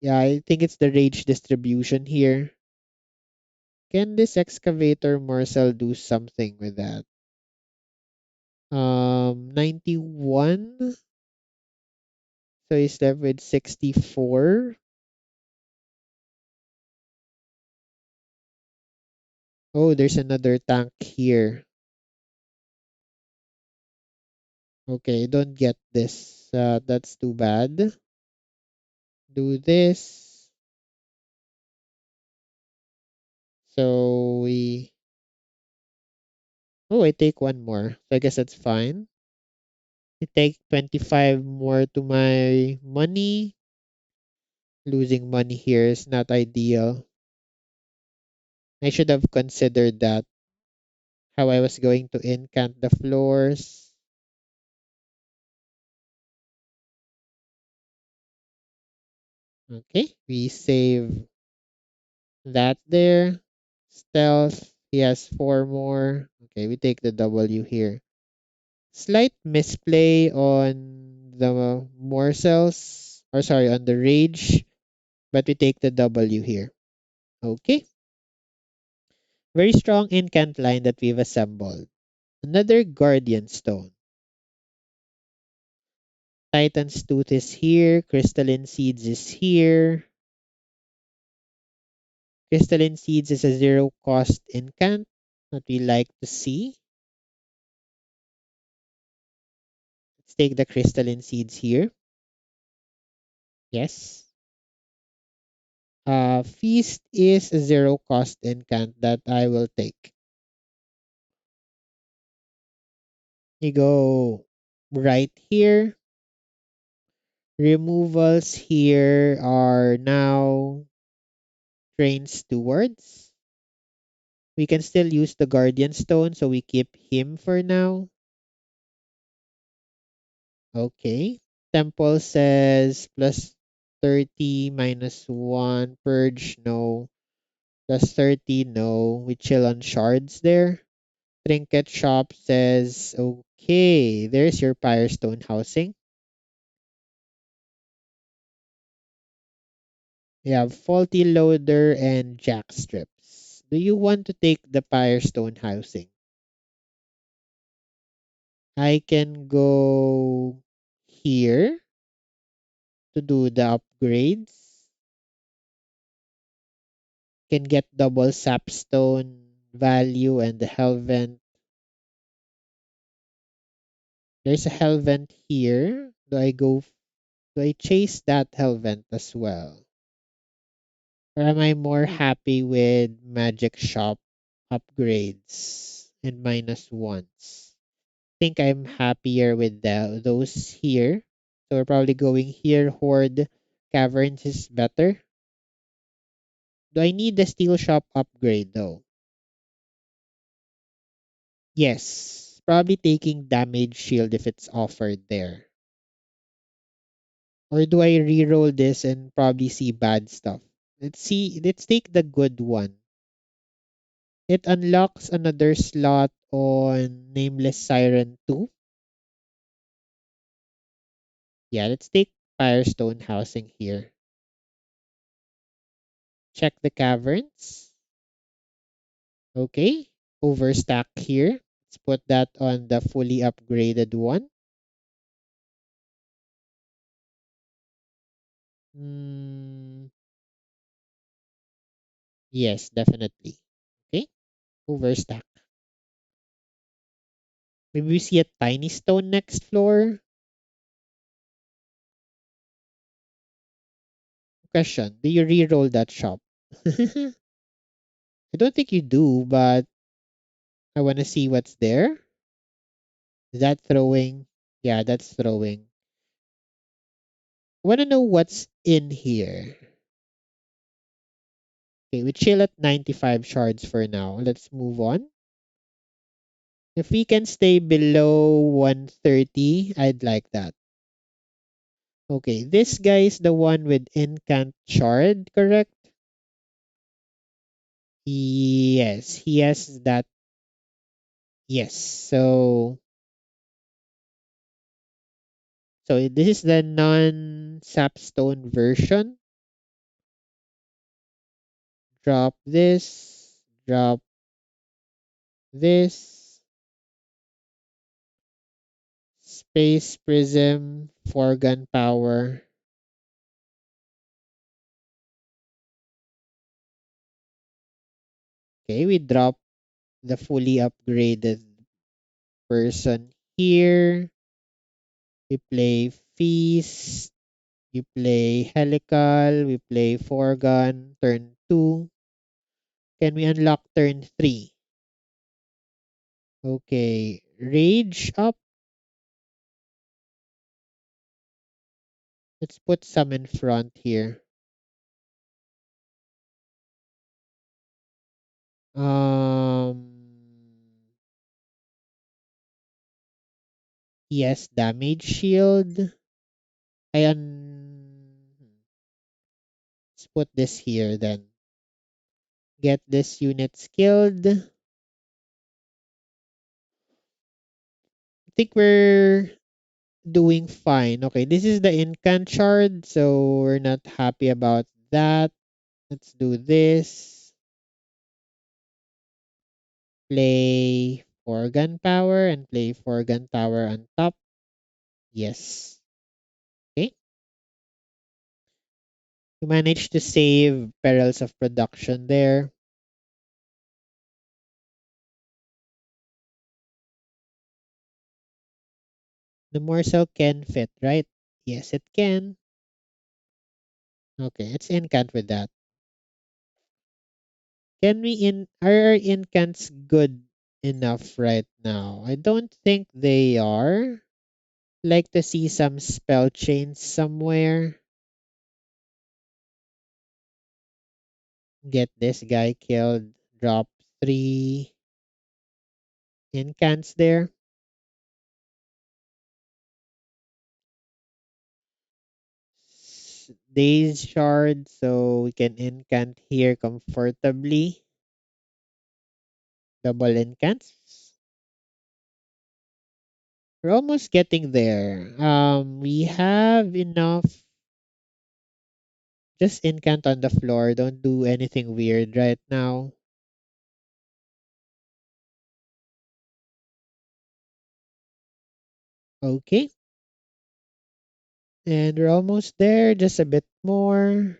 yeah, I think it's the rage distribution here. Can this excavator morsel do something with that? 91. So he's left with 64. Oh, there's another tank here. Okay, don't get this. That's too bad. Do this. So we... Oh, I take one more. So I guess that's fine. I take 25 more to my money. Losing money here is not ideal. I should have considered that. How I was going to incant the floors. Okay, we save that there. Stealth. He has 4 more. Okay, we take the W here. Slight misplay on the morsels. Or sorry, on the rage. But we take the W here. Okay. Very strong incant line that we've assembled. Another Guardian Stone. Titan's Tooth is here. Crystalline Seeds is here. Crystalline Seeds is a zero cost incant that we like to see. Let's take the Crystalline Seeds here. Yes. Feast is a zero cost incant that I will take. You go right here. Removals here are now Train Stewards. We can still use the Guardian Stone, so we keep him for now. Okay. Temple says plus 30 minus 1. Purge, no. Plus 30, no. We chill on shards there. Trinket Shop says, okay, there's your Firestone housing. We have Faulty Loader and Jack Strips. Do you want to take the Firestone housing? I can go here to do the upgrades. Can get double sapstone value and the Hellvent. There's a Hellvent here. Do I chase that Hellvent as well? Or am I more happy with Magic Shop upgrades and minus ones? Think I'm happier with those here. So we're probably going here. Horde Caverns is better. Do I need the Steel Shop upgrade though? Yes. Probably taking Damage Shield if it's offered there. Or do I re-roll this and probably see bad stuff? Let's take the good one. It unlocks another slot on Nameless Siren 2. Yeah, let's take Firestone housing here. Check the caverns. Okay. Overstack here. Let's put that on the fully upgraded one. Mm, yes, definitely. Okay. Overstack. Maybe we see a tiny stone next floor. Question. Do you re-roll that shop? I don't think you do, but I want to see what's there. Is that throwing? Yeah, that's throwing. I want to know what's in here. Okay, we chill at 95 shards for now. Let's move on. If we can stay below 130, I'd like that. Okay, this guy is the one with incant shard, correct? Yes, he has that. Yes, so this is the non-sapstone version. Drop this, drop this. Space Prism for gunpowder. Okay, we drop the fully upgraded person here. We play Feast. We play Helical. We play Forgun. Turn 2. Can we unlock turn 3? Okay. Rage up. Let's put some in front here. Um. Yes, damage shield. Let's put this here then. Get this unit skilled. I think we're doing fine. Okay, this is the incant shard, so we're not happy about that. Let's do this. Play for gunpowder and play for gunpowder on top. Yes. You managed to save perils of production there. The morsel can fit, right? Yes, it can. Okay, it's incant with that. Can we are our incants good enough right now? I don't think they are. Like to see some spell chains somewhere. Get this guy killed. Drop 3 incants there. Daze shard, so we can incant here comfortably. Double incants. We're almost getting there. We have enough. Just incant on the floor. Don't do anything weird right now. Okay. And we're almost there. Just a bit more.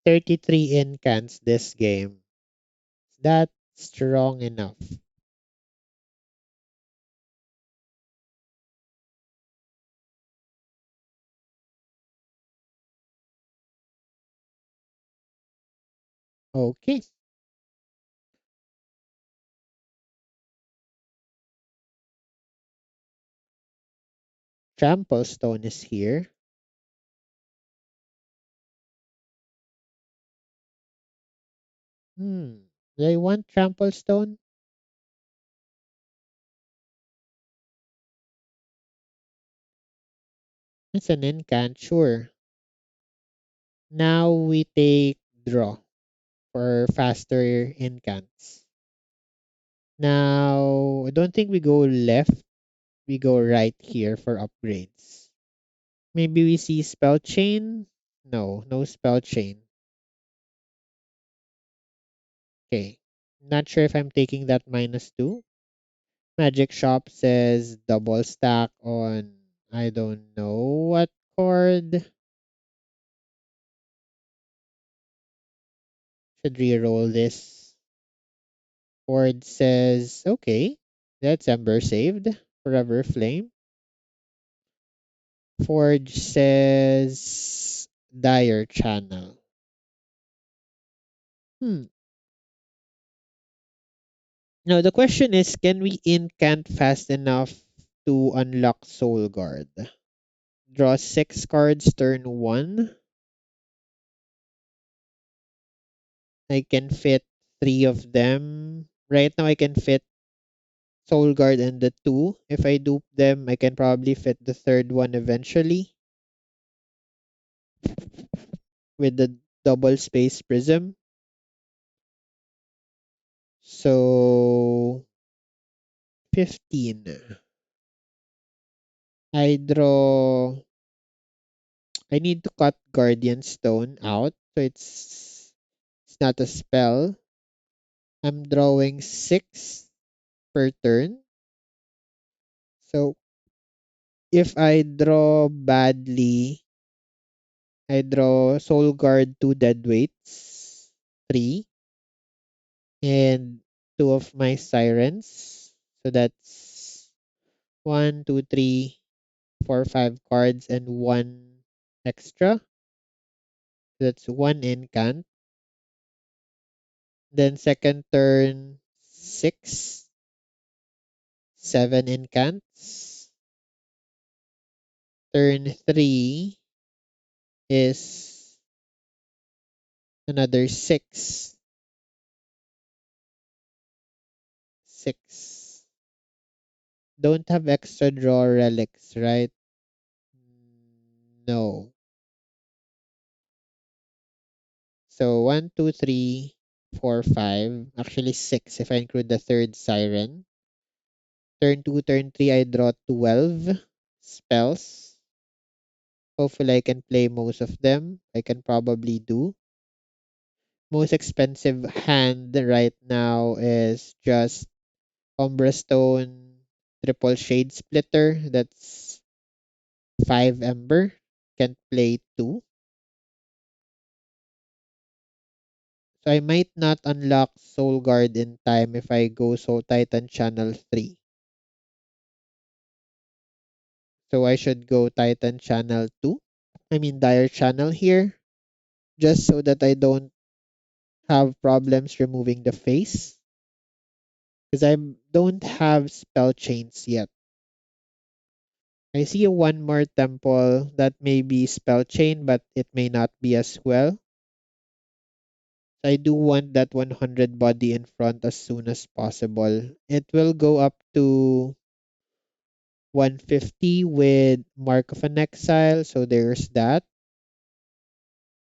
$33 incants this game. That's strong enough. Okay. Trample stone is here. Do I want trample stone? It's an incant, sure. Now we take draw for faster incants. Now, I don't think we go left. We go right here for upgrades. Maybe we see spell chain. No, no spell chain. Okay. Not sure if I'm taking that -2. Magic shop says double stack on I don't know what card. Should re-roll this. Board says okay. That's Ember saved. Forever Flame. Forge says Dire Channel. Hmm. Now the question is, can we incant fast enough to unlock Soul Guard? Draw 6 cards turn 1. I can fit 3 of them. Right now I can fit Soul Guard and the 2. If I dupe them, I can probably fit the third one eventually with the double space prism. So 15. I draw. I need to cut Guardian Stone out, so it's not a spell. I'm drawing 6 per turn. So if I draw badly, I draw Soul Guard 2 dead weights, 3, and 2 of my Sirens. So that's 1, 2, 3, 4, 5 cards and 1 extra. That's 1 incant. Then second turn, 6, 7 incants. Turn 3 is another 6. 6. Don't have extra draw relics, right? No. So 1, 2, 3, 4, 5. Actually 6 if I include the third siren. Turn 2, turn 3, I draw 12 spells. Hopefully I can play most of them. I can probably do. Most expensive hand right now is just Umbra Stone Triple Shade Splitter. That's 5 Ember. Can play 2. So I might not unlock Soul Guard in time if I go Soul Titan Channel 3. So I should go Titan Channel 2. I mean Dire Channel here. Just so that I don't have problems removing the face. Because I don't have spell chains yet. I see a one more temple that may be spell chain, but it may not be as well. I do want that 100 body in front as soon as possible. It will go up to 150 with Mark of an Exile, so there's that.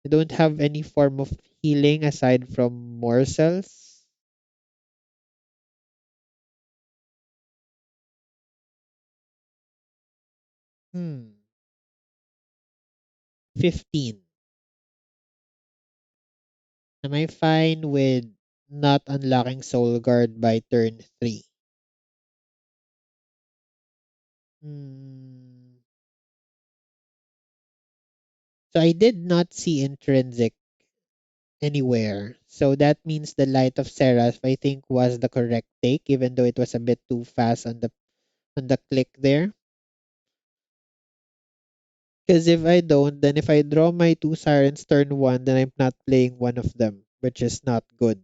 I don't have any form of healing aside from morsels. Hmm. 15. Am I fine with not unlocking Soul Guard by turn 3? Hmm. So I did not see intrinsic anywhere. So that means the Light of Seraph I think was the correct take, even though it was a bit too fast on the click there. Because if I don't, then if I draw my two sirens turn one, then I'm not playing one of them, which is not good.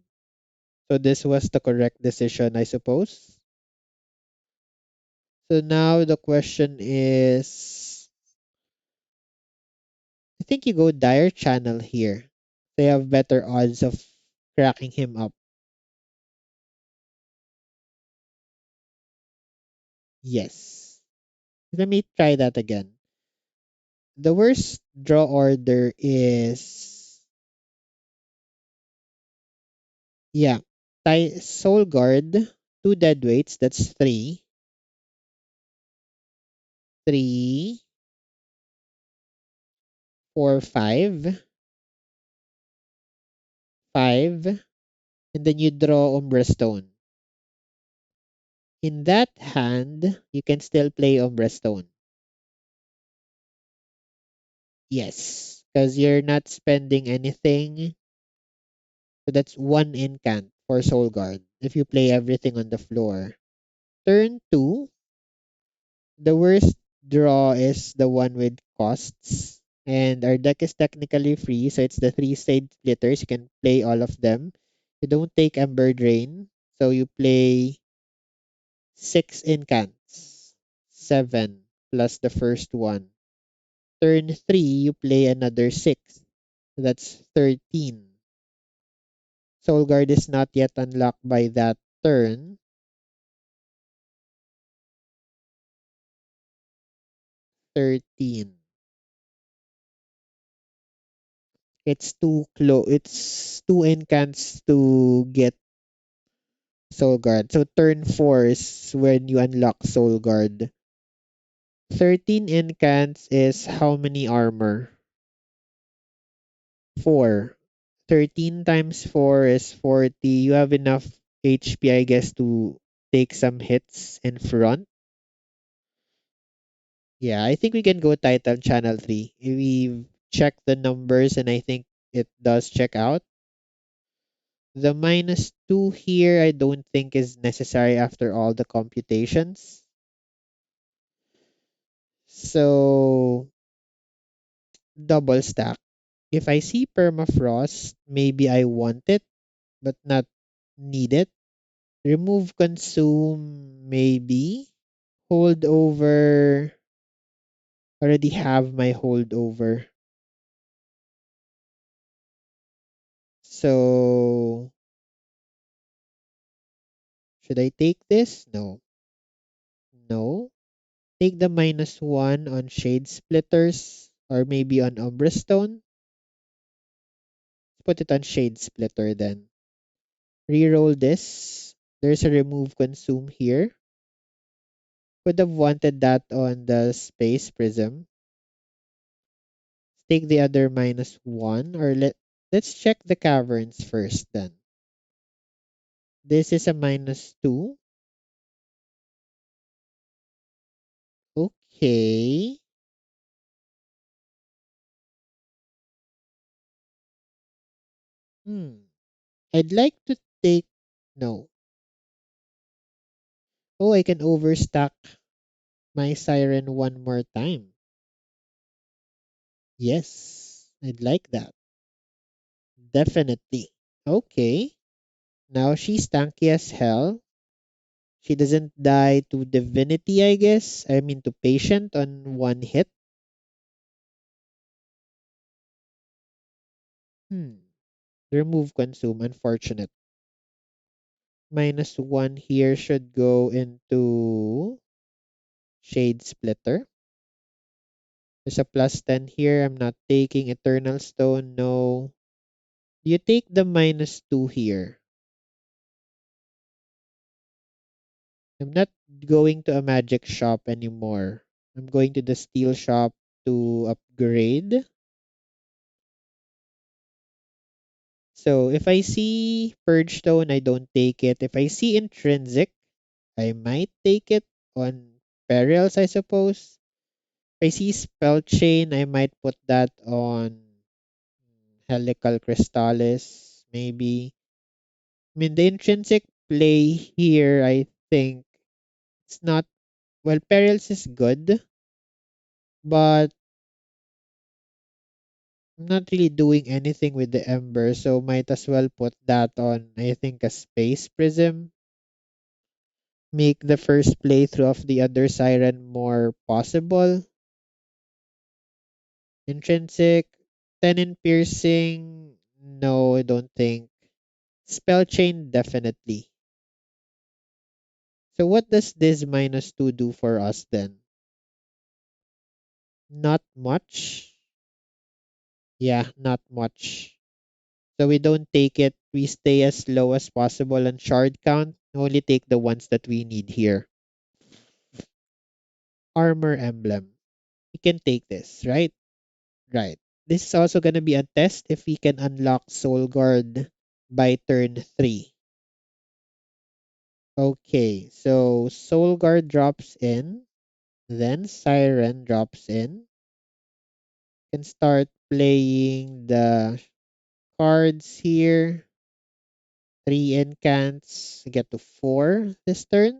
So this was the correct decision, I suppose. So now the question is, I think you go Dire Channel here. They have better odds of cracking him up. Yes. Let me try that again. The worst draw order is, yeah, Soul Guard, two dead weights, that's three, four, five, and then you draw Umbra Stone. In that hand, you can still play Umbra Stone. Yes, because you're not spending anything. So that's one incant for Soul Guard if you play everything on the floor. Turn 2, the worst draw is the one with costs. And our deck is technically free, so it's the three stage splitters. You can play all of them. You don't take Ember Drain, so you play 6 incants. 7 plus the first one. Turn 3, you play another 6. That's 13. Soul Guard is not yet unlocked by that turn. 13. It's too close. It's two incants to get Soul Guard. So turn 4 is when you unlock Soul Guard. 13 incants is how many armor? 4. 13 times 4 is 40. You have enough HP, I guess, to take some hits in front. Yeah, I think we can go Titan Channel 3. We've checked the numbers and I think it does check out. The -2 here, I don't think is necessary after all the computations. So, double stack. If I see permafrost, maybe I want it, but not need it. Remove consume, maybe. Hold over. Already have my holdover. So, should I take this? No. No. Take the -1 on Shade Splitters or maybe on Umbra Stone. Put it on Shade Splitter then. Reroll this. There's a remove consume here. Would have wanted that on the Space Prism. Take the other -1 or let Let's check the caverns first then. This is a -2. Okay. Hmm. I'd like to take... No. Oh, I can overstack my siren one more time. Yes. I'd like that. Definitely. Okay. Now she's tanky as hell. She doesn't die to divinity, I guess. I mean to patient on one hit. Hmm. Remove consume. Unfortunate. -1 here should go into Shade Splitter. There's a +10 here. I'm not taking Eternal Stone. No. You take the -2 here. I'm not going to a magic shop anymore. I'm going to the steel shop to upgrade. So if I see Purge Stone, I don't take it. If I see Intrinsic, I might take it on Perils, I suppose. If I see Spell Chain, I might put that on Helical Crystallis, maybe. I mean, the intrinsic play here, I think it's not... Well, Perils is good, but I'm not really doing anything with the Ember, so might as well put that on, I think, a Space Prism. Make the first playthrough of the other Siren more possible. Intrinsic, 10 in Piercing, no, I don't think. Spell Chain, definitely. So what does this -2 do for us then? Not much. Yeah, not much. So we don't take it. We stay as low as possible on shard count. Only take the ones that we need here. Armor emblem. We can take this, right? Right. This is also going to be a test if we can unlock Soul Guard by turn 3. Okay, so Soul Guard drops in. Then Siren drops in. Can start playing the cards here. 3 incants. Get to 4 this turn.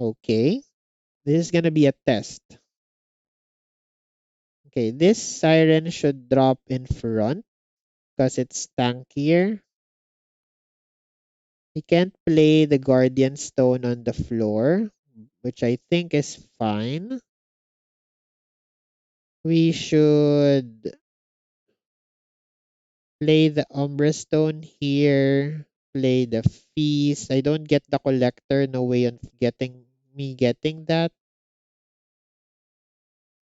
Okay. This is gonna be a test. Okay, this siren should drop in front because it's tankier. We can't play the guardian stone on the floor, which I think is fine. We should play the Umbra stone here. Play the feast. I don't get the collector. No way on getting that.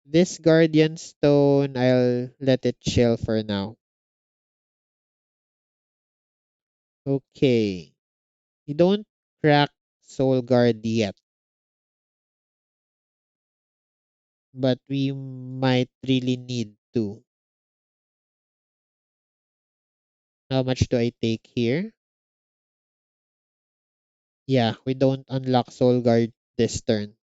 This guardian stone, I'll let it chill for now. Okay. You don't crack Soul Guard yet, but we might really need to. How much do I take here? Yeah, we don't unlock Soul Guard this turn.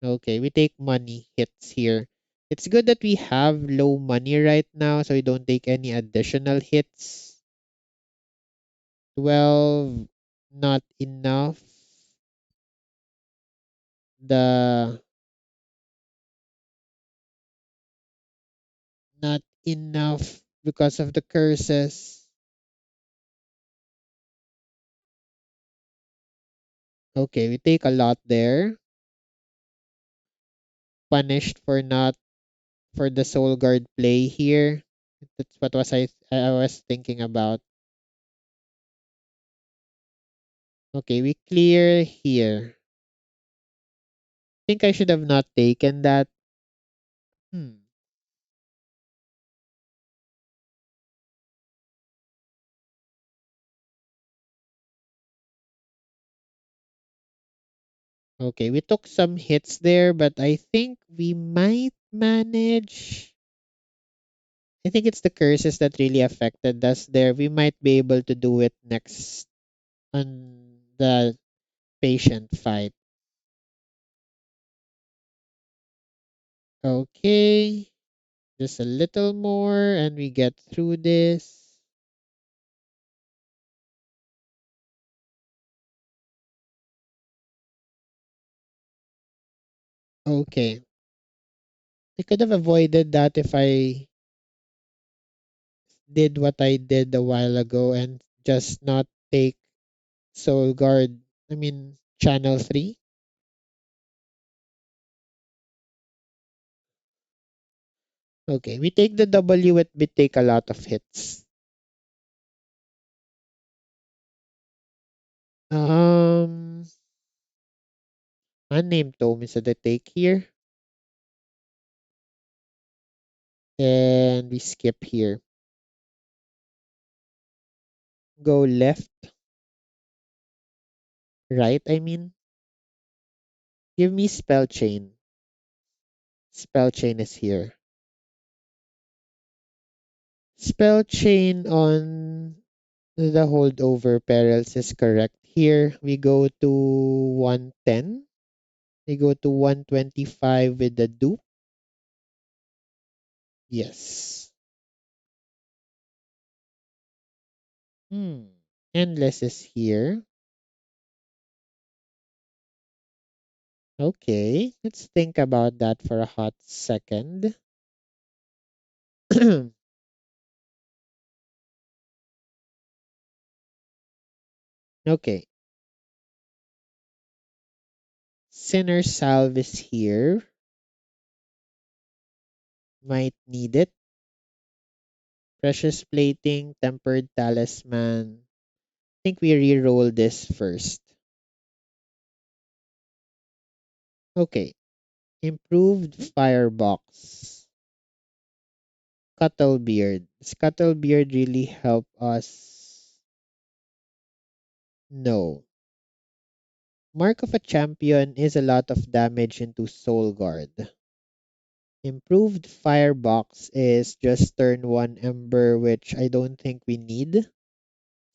Okay, we take money hits here. It's good that we have low money right now, so we don't take any additional hits. 12, not enough. The Not enough because of the curses. Okay, we take a lot there. Punished for not for the Soul Guard play here. That's what I was thinking about. Okay, we clear here. Think I should have not taken that. Hmm. Okay, we took some hits there, but I think we might manage. I think it's the curses that really affected us there. We might be able to do it next on the patient fight. Okay. Just a little more and we get through this. Okay. I could have avoided that if I did what I did a while ago and just not take Soul Guard. I mean, Channel 3. Okay, we take the W, we take a lot of hits. Um, Unnamed tome is the take here. And we skip here. Go left, right, I mean. Give me Spell Chain. Spell Chain is here. Spell Chain on the holdover perils is correct. Here we go to 110. We go to 125 with the dupe. Yes. Hmm. Endless is here. Okay. Let's think about that for a hot second. Okay. Sinner Salve is here. Might need it. Precious Plating, Tempered Talisman. I think we re-roll this first. Okay. Improved Firebox. Scuttlebeard. Scuttlebeard really help us? No. Mark of a Champion is a lot of damage into Soul Guard. Improved Firebox is just turn 1 Ember, which I don't think we need.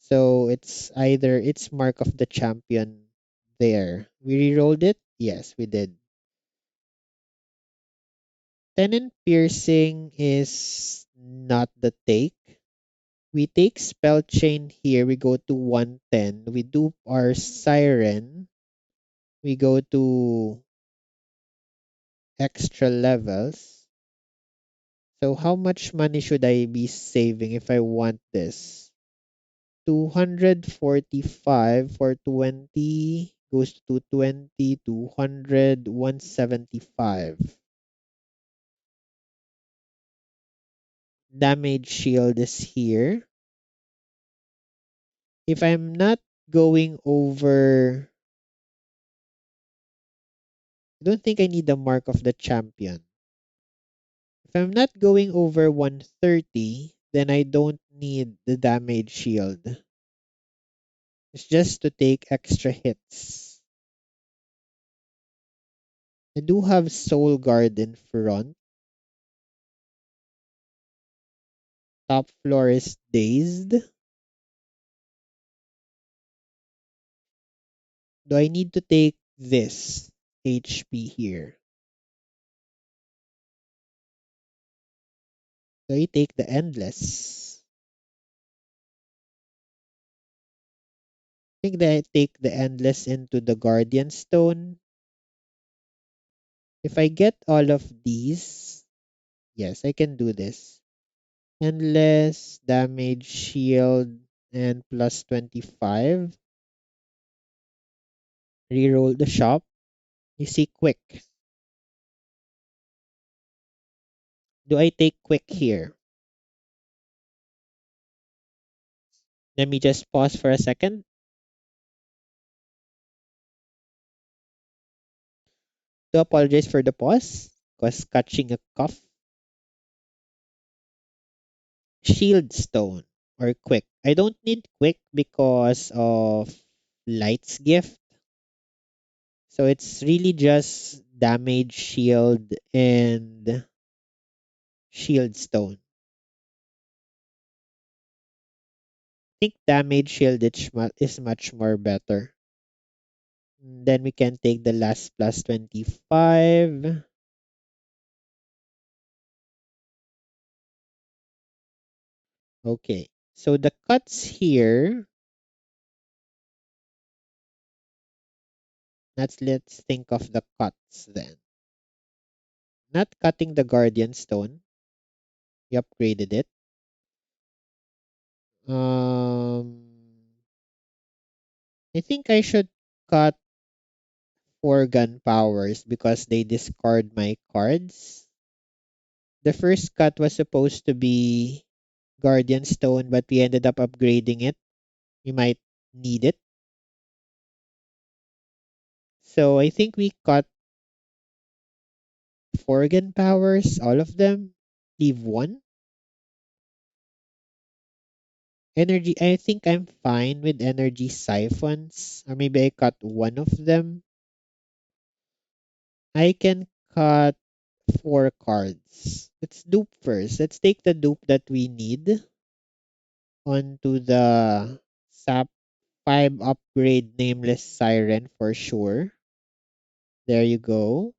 So it's either it's Mark of the Champion there. We rerolled it? Yes, we did. Tenant Piercing is not the take. We take Spell Chain here. We go to 110. We do our Siren. We go to extra levels. So how much money should I be saving if I want this? 245 for 20 goes to 20, 200, 175. Damage shield is here. If I'm not going over, I don't think I need the mark of the champion. If I'm not going over 130, then I don't need the damage shield. It's just to take extra hits. I do have Soul Guard in front. Top floor is Dazed. Do I need to take this HP here? Do I take the Endless? I think that I take the Endless into the Guardian Stone. If I get all of these, yes, I can do this. Endless, damage, shield, and plus 25. Reroll the shop. You see quick. Do I take quick here? Let me just pause for a second. To apologize for the pause. Because catching a cough. Shield Stone or quick. I don't need quick because of Light's Gift. So it's really just damage, shield, and shield stone. think damage shield is much more better. Then we can take the last plus 25. Okay. So the cuts here, let's think of the cuts then. Not cutting the Guardian Stone. We upgraded it. I think I should cut 4 gun powers because they discard my cards. The first cut was supposed to be Guardian Stone, but we ended up upgrading it. We might need it. So I think we cut 4 gun powers, all of them. Leave one. Energy, I think I'm fine with energy siphons. Or maybe I cut one of them. I can cut 4 cards. Let's dupe first. Let's take the dupe that we need onto the SAP 5 upgrade nameless siren for sure. There you go.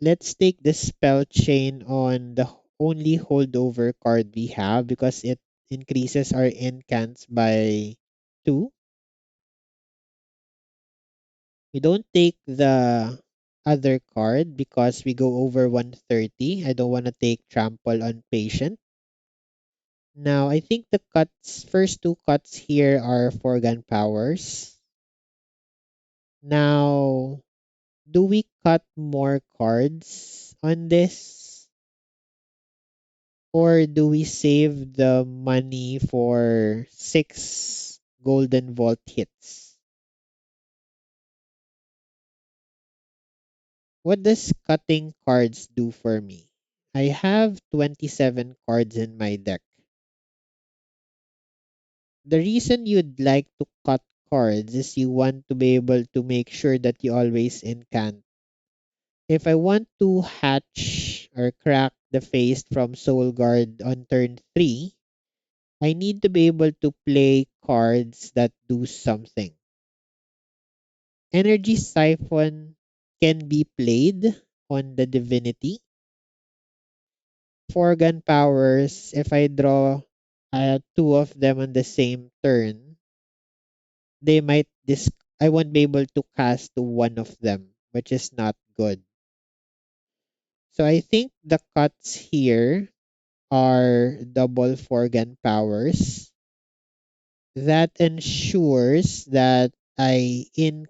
Let's take the spell chain on the only holdover card we have because it increases our incants by 2. We don't take the other card because we go over 130. I don't want to take trample on patient. Now, I think the first 2 cuts here are 4 gun powers. Now, do we cut more cards on this? Or do we save the money for 6 golden vault hits? What does cutting cards do for me? I have 27 cards in my deck. The reason you'd like to cut cards is you want to be able to make sure that you always incant. If I want to hatch or crack the face from Soul Guard on turn 3, I need to be able to play cards that do something. Energy Siphon can be played on the Divinity. 4 gun powers, if I draw 2 of them on the same turn, they might I won't be able to cast one of them, which is not good. So I think the cuts here are double 4 gun powers. That ensures that I in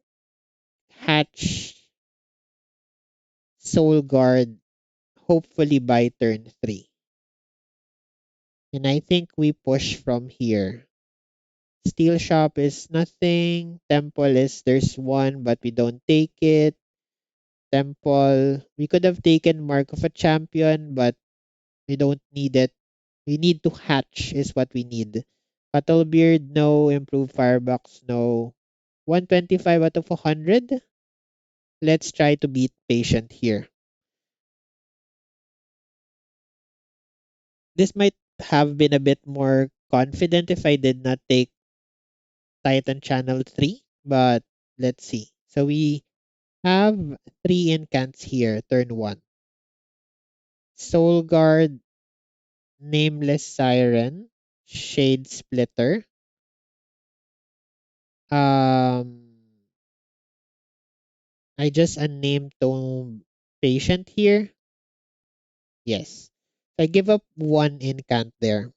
hatch Soul Guard hopefully by turn 3. And I think we push from here. Steel Shop is nothing. Temple is there's one but we don't take it. Temple, we could have taken Mark of a Champion but we don't need it. We need to hatch is what we need. Battlebeard, no. Improved Firebox, no. 125 out of 100. Let's try to beat Patient here. This might have been a bit more confident if I did not take Titan Channel 3, but let's see. So we have 3 incants here, turn 1. Soul Guard, Nameless Siren, Shade Splitter. Um, I just unnamed Tome Patient here. Yes. I give up 1 incant there.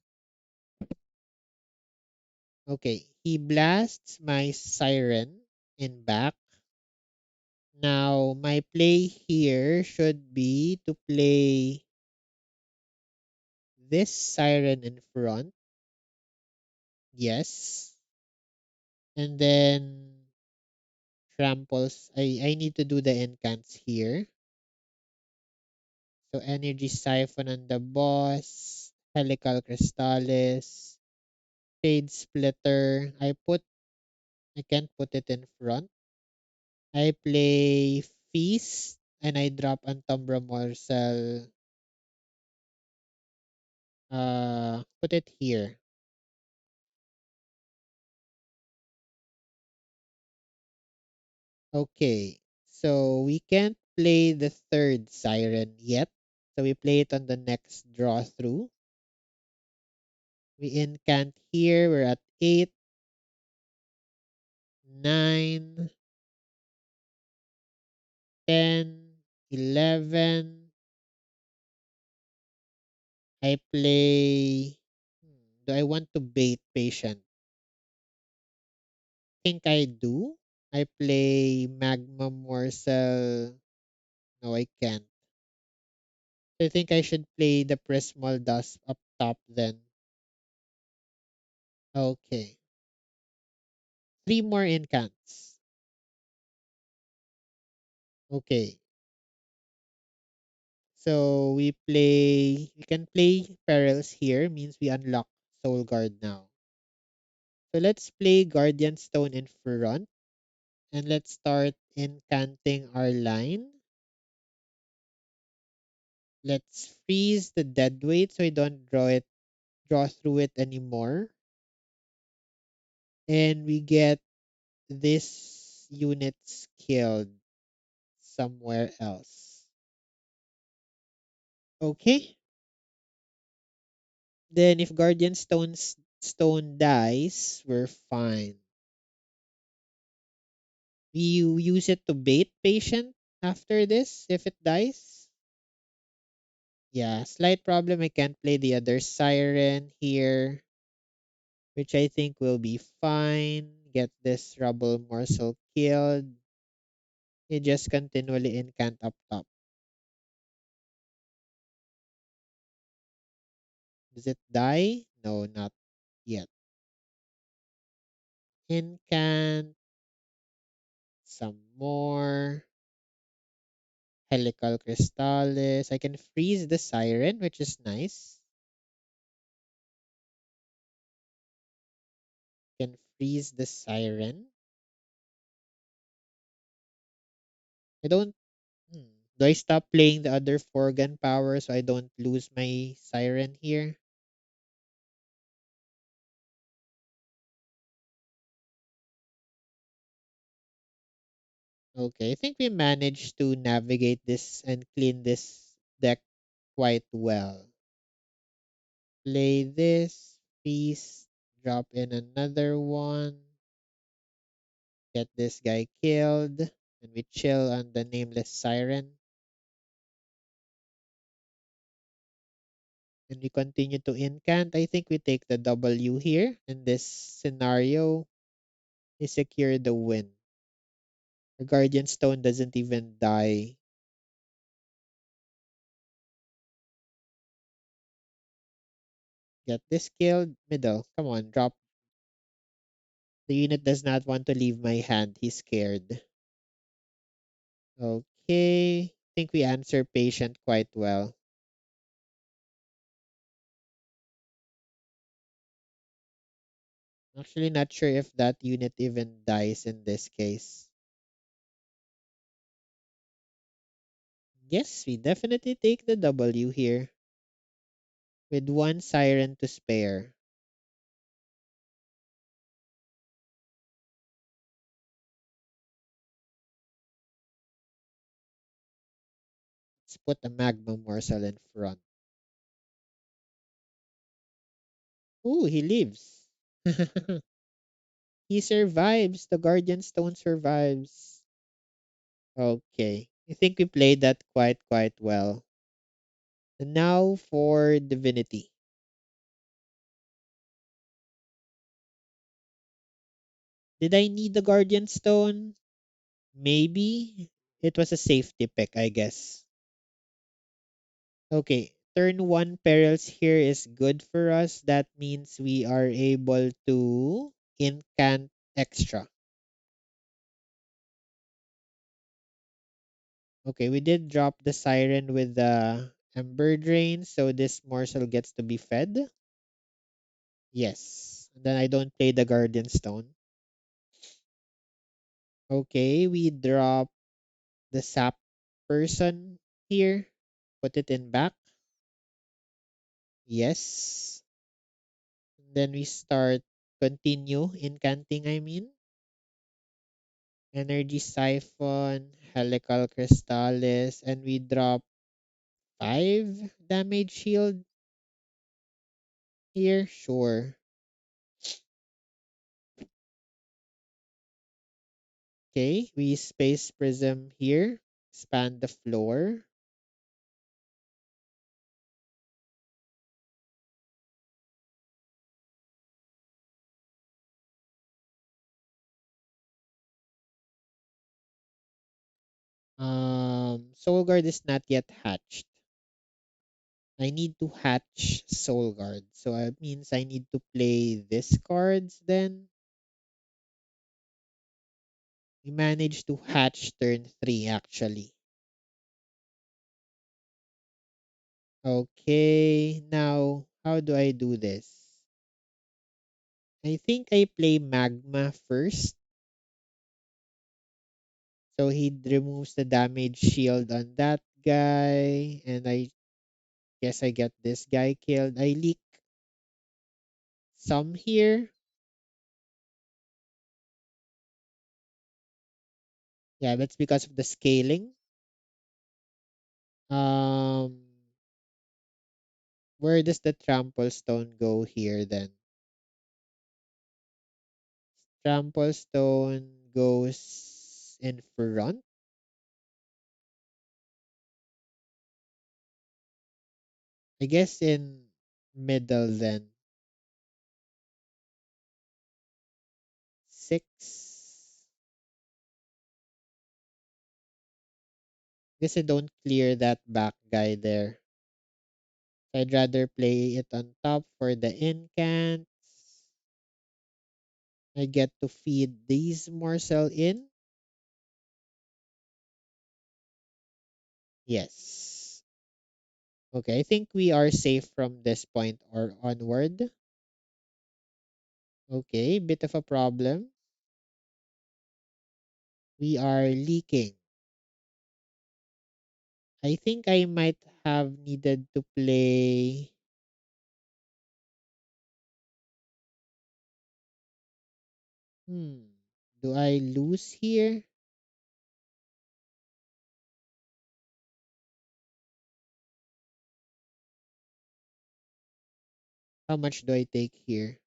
Okay, he blasts my Siren in back. Now, my play here should be to play this Siren in front. Yes. And then tramples. I need to do the incants here. So energy siphon on the boss. Helical Crystallis. Shade Splitter. I can't put it in front. I play Feast and I drop Antumbra Morsel. Put it here. Okay. So we can't play the third siren yet. So we play it on the next draw through. We incant here. We're at 8, 9, 10, 11. I play. Do I want to bait patient? Think I do. I play magma morsel. No, I can't. I think I should play the Prismal Dust up top then. Okay. 3 more incants. Okay. So we can play Perils here, means we unlock Soul Guard now. So let's play Guardian Stone in front. And let's start incanting our line. Let's freeze the dead weight so we don't draw through it anymore. And we get this units killed somewhere else. Okay. Then if Stone dies, we're fine. You use it to bait patient after this if it dies. Yeah, slight problem. I can't play the other siren here, which I think will be fine. Get this rubble morsel killed. You just continually incant up top. Does it die? No, not yet. Incant. Some more. Helical Crystallis. I can freeze the Siren, which is nice. Can freeze the Siren. I don't. Hmm. Do I stop playing the other 4 gun power so I don't lose my Siren here? Okay, I think we managed to navigate this and clean this deck quite well. Play this, feast, drop in another one, get this guy killed, and we chill on the nameless Siren. And we continue to incant. I think we take the W here. In this scenario, we secure the win. The Guardian Stone doesn't even die. Get this killed. Middle. Come on, drop. The unit does not want to leave my hand. He's scared. Okay. Think we answer patient quite well. Actually not sure if that unit even dies in this case. Yes, we definitely take the W here. With 1 siren to spare. Let's put a magma morsel in front. Ooh, he lives. He survives. The Guardian Stone survives. Okay. I think we played that quite well. And now for Divinity. Did I need the Guardian Stone? Maybe. It was a safety pick, I guess. Okay. Turn 1 perils here is good for us. That means we are able to incant extra. Okay, we did drop the Siren with the Ember Drain, so this morsel gets to be fed. Yes. Then I don't play the Guardian Stone. Okay, we drop the sap person here. Put it in back. Yes. Then we start continue incanting, I mean. Energy Siphon, Helical Crystallis, and we drop 5 damage shield here. Sure. Okay, we Space Prism here. Expand the floor. Soul Guard is not yet hatched. I need to hatch Soul Guard. So that means I need to play this cards then. We managed to hatch turn 3 actually. Okay, now how do I do this? I think I play Magma first. So he removes the damage shield on that guy. And I guess I get this guy killed. I leak some here. Yeah, that's because of the scaling. Um, where does the trample stone go here then? Trample stone goes in front. I guess in middle then. 6. Guess I don't clear that back guy there. I'd rather play it on top for the incants. I get to feed these morsel in. Yes. Okay, I think we are safe from this point or onward. Okay, bit of a problem. We are leaking. I think I might have needed to play. Hmm. Do I lose here? How much do I take here?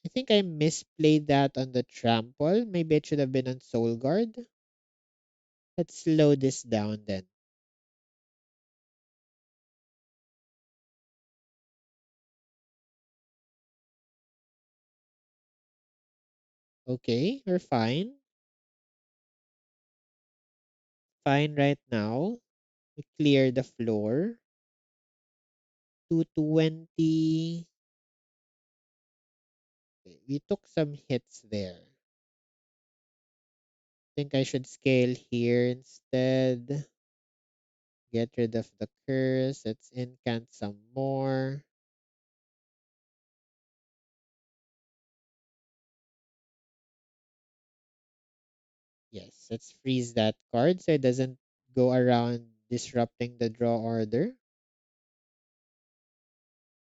I think I misplayed that on the trample. Maybe it should have been on Soul Guard. Let's slow this down then. Okay, we're fine. Fine right now. We clear the floor. 220. Okay, we took some hits there. Think I should scale here instead. Get rid of the curse. Let's incant some more. Yes, let's freeze that card so it doesn't go around disrupting the draw order.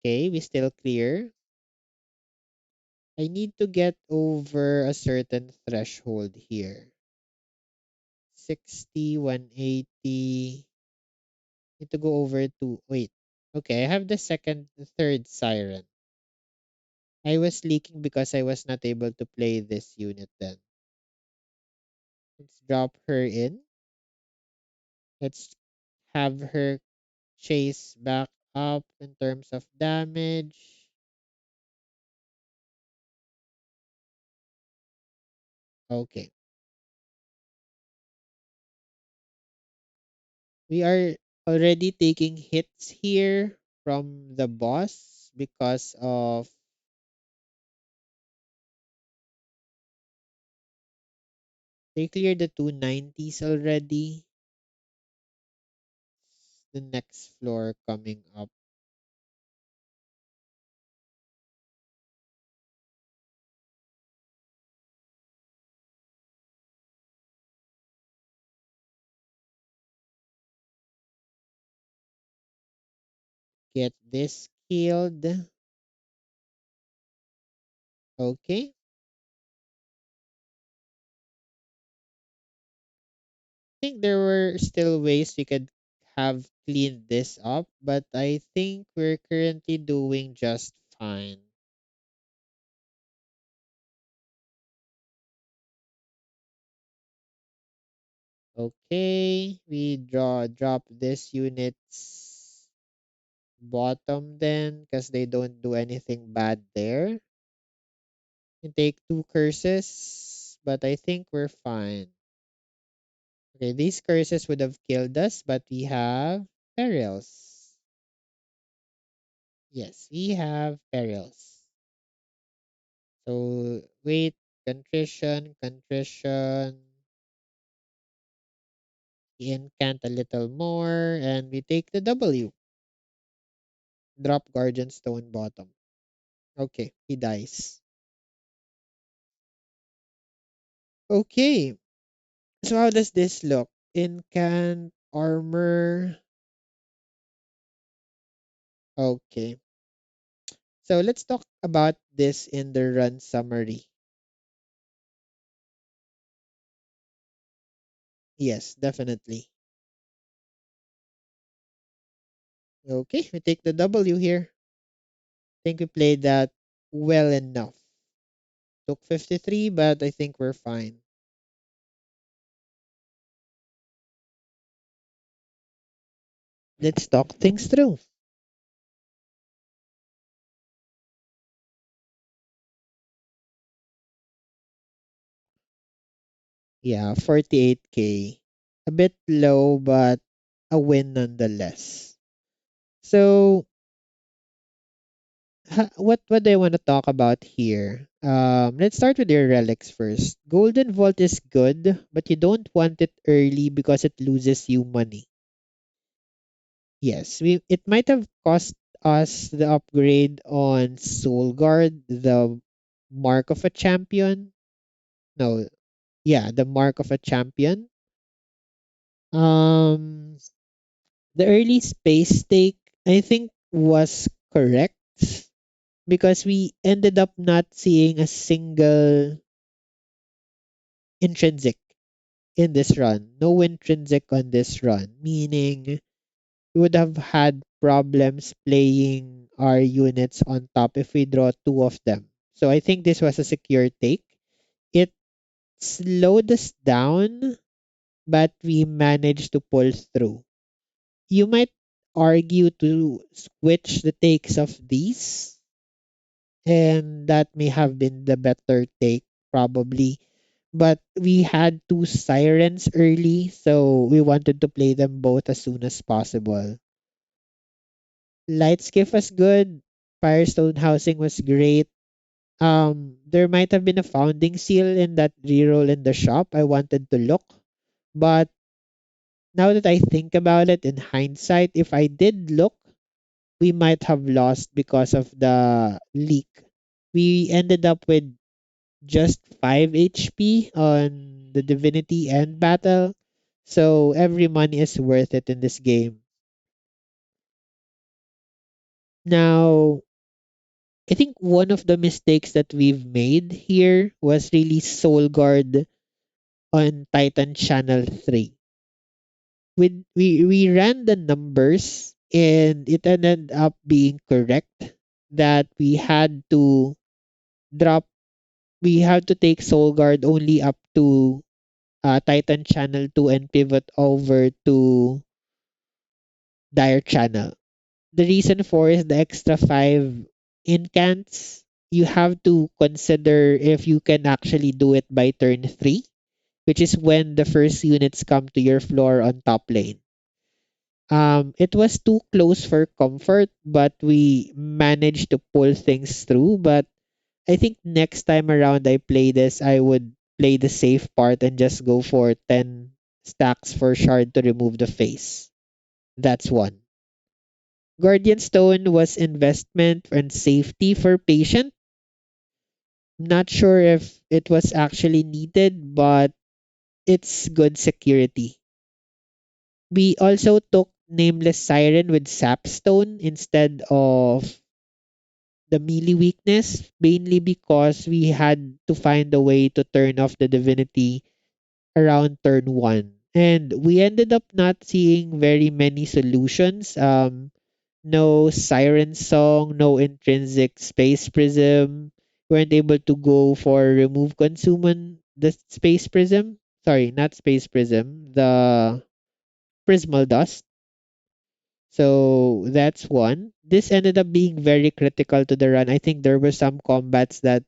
Okay, we still clear. I need to get over a certain threshold here. 60, 180. Need to go over to, wait. Okay, I have the third siren. I was leaking because I was not able to play this unit then. Let's drop her in. Let's have her chase back up in terms of damage. Okay. We are already taking hits here from the boss because of they cleared the 290s already. The next floor coming up. Get this killed. Okay. think there were still ways we could have cleaned this up, but I think we're currently doing just fine. Okay, we drop this unit's bottom then because they don't do anything bad there. We take two curses, but I think we're fine. Okay, these curses would have killed us, but we have perils. Yes, we have perils. So wait, contrition, incant a little more, and we take the W. Drop Guardian Stone bottom. Okay, he dies. Okay, so how does this look? Incant, armor. Okay, so let's talk about this in the run summary. Yes, definitely. Okay, we take the W here. Think we played that well enough. Took 53, but I think we're fine. Let's talk things through. Yeah, 48K. A bit low, but a win nonetheless. So, what do I want to talk about here? Let's start with your relics first. Golden Vault is good, but you don't want it early because it loses you money. Yes, we it might have cost us the upgrade on Soul Guard, the mark of a champion. No, yeah, the mark of a champion. Um, the early space stake, I think, was correct because we ended up not seeing a single intrinsic in this run. No intrinsic on this run, meaning we would have had problems playing our units on top if we draw two of them. So I think this was a secure take. It slowed us down, but we managed to pull through. You might argue to switch the takes of these, and that may have been the better take, probably. But we had two sirens early, so we wanted to play them both as soon as possible. Light skiff was good. Firestone housing was great. There might have been a founding seal in that reroll in the shop. I wanted to look, but now that I think about it in hindsight, if I did look, we might have lost because of the leak. We ended up with just 5 HP on the Divinity end battle, so every money is worth it in this game. Now, I think one of the mistakes that we've made here was really Soul Guard on Titan Channel 3. We ran the numbers and it ended up being correct that drop we had to take Soul Guard only up to Titan Channel 2 and pivot over to Dire Channel. The reason for is the extra 5 incants. You have to consider if you can actually do it by turn 3, which is when the first units come to your floor on top lane. It was too close for comfort, but we managed to pull things through. But I think next time around I play this, I would play the safe part and just go for 10 stacks for shard to remove the face. That's one. Guardian Stone was investment and safety for patient. Not sure if it was actually needed, but it's good security. We also took Nameless Siren with Sapstone instead of the melee weakness, mainly because we had to find a way to turn off the divinity around turn 1. And we ended up not seeing very many solutions. No siren song, no intrinsic space prism. We weren't able to go for remove consume the space prism. Sorry, not space prism, the prismal dust. So that's one. This ended up being very critical to the run. I think there were some combats that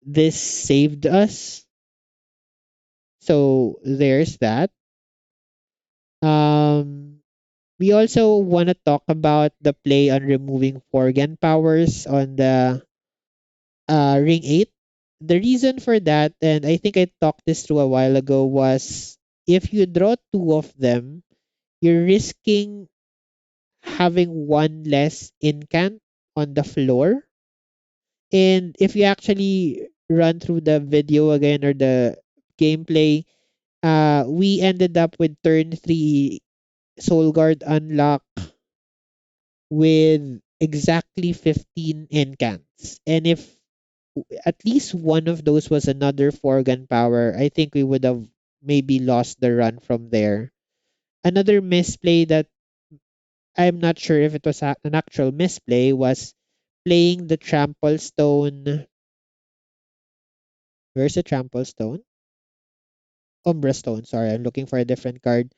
this saved us. So there's that. Um, we also want to talk about the play on removing Forgan powers on the Ring 8. The reason for that, and I think I talked this through a while ago, was if you draw two of them, you're risking having one less incant on the floor. And if you actually run through the video again or the gameplay, we ended up with turn 3 Soul Guard unlock with exactly 15 incants. And if at least one of those was another Forgan power, I think we would have maybe lost the run from there. Another misplay that I'm not sure if it was an actual misplay was playing the Trample Stone. Where's the Trample Stone? Umbra Stone. Sorry, I'm looking for a different card.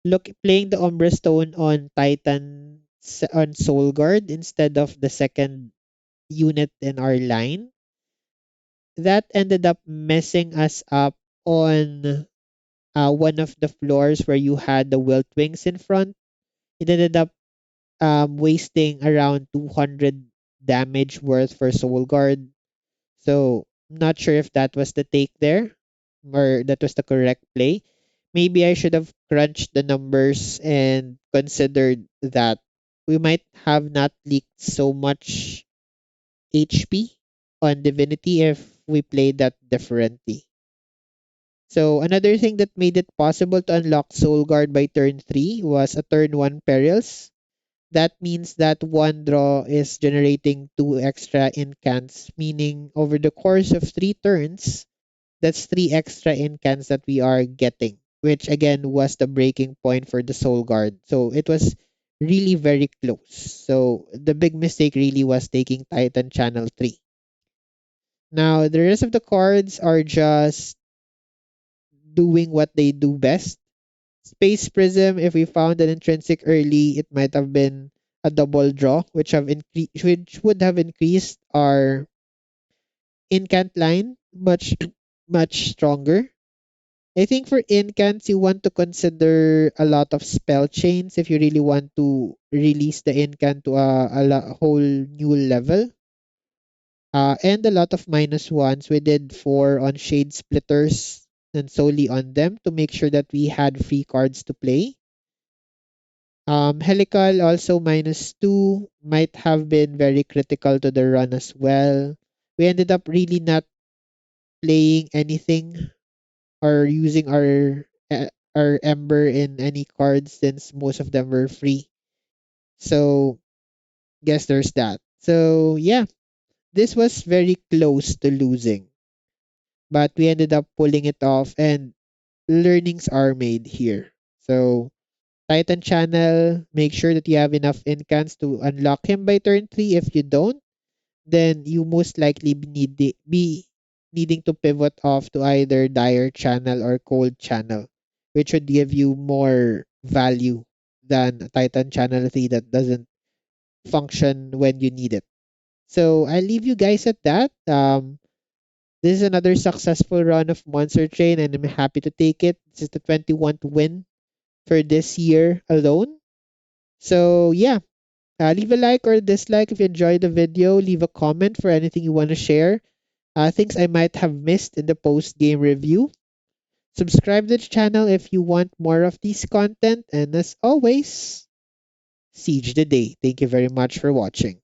Look, playing the Umbra Stone on Titan on Soul Guard instead of the second unit in our line. That ended up messing us up on one of the floors where you had the Wilt Wings in front. It ended up wasting around 200 damage worth for Soul Guard. So, not sure if that was the take there or that was the correct play. Maybe I should have crunched the numbers and considered that we might have not leaked so much HP on Divinity if we played that differently. So another thing that made it possible to unlock Soul Guard by turn 3 was a turn 1 perils. That means that one draw is generating 2 extra incants, meaning over the course of 3 turns, that's 3 extra incants that we are getting, which again was the breaking point for the Soul Guard. So it was really very close. So the big mistake really was taking Titan Channel 3. Now, the rest of the cards are just doing what they do best. Space Prism, if we found an intrinsic early, it might have been a double draw, which would have increased our incant line much stronger. I think for incants, you want to consider a lot of spell chains if you really want to release the incant to a whole new level. And a lot of minus ones. We did 4 on Shade Splitters and solely on them to make sure that we had free cards to play. Helical also -2 might have been very critical to the run as well. We ended up really not playing anything or using our Ember in any cards since most of them were free. So guess there's that. So yeah, this was very close to losing, but we ended up pulling it off and learnings are made here. So Titan channel, make sure that you have enough incants to unlock him by turn 3. If you don't, then you most likely be needing to pivot off to either dire channel or cold channel, which would give you more value than Titan channel 3 that doesn't function when you need it. So I leave you guys at that. This is another successful run of Monster Train, and I'm happy to take it. This is the 21st win for this year alone. So yeah, leave a like or dislike if you enjoyed the video. Leave a comment for anything you want to share. Things I might have missed in the post game review. Subscribe to the channel if you want more of these content. And as always, siege the day. Thank you very much for watching.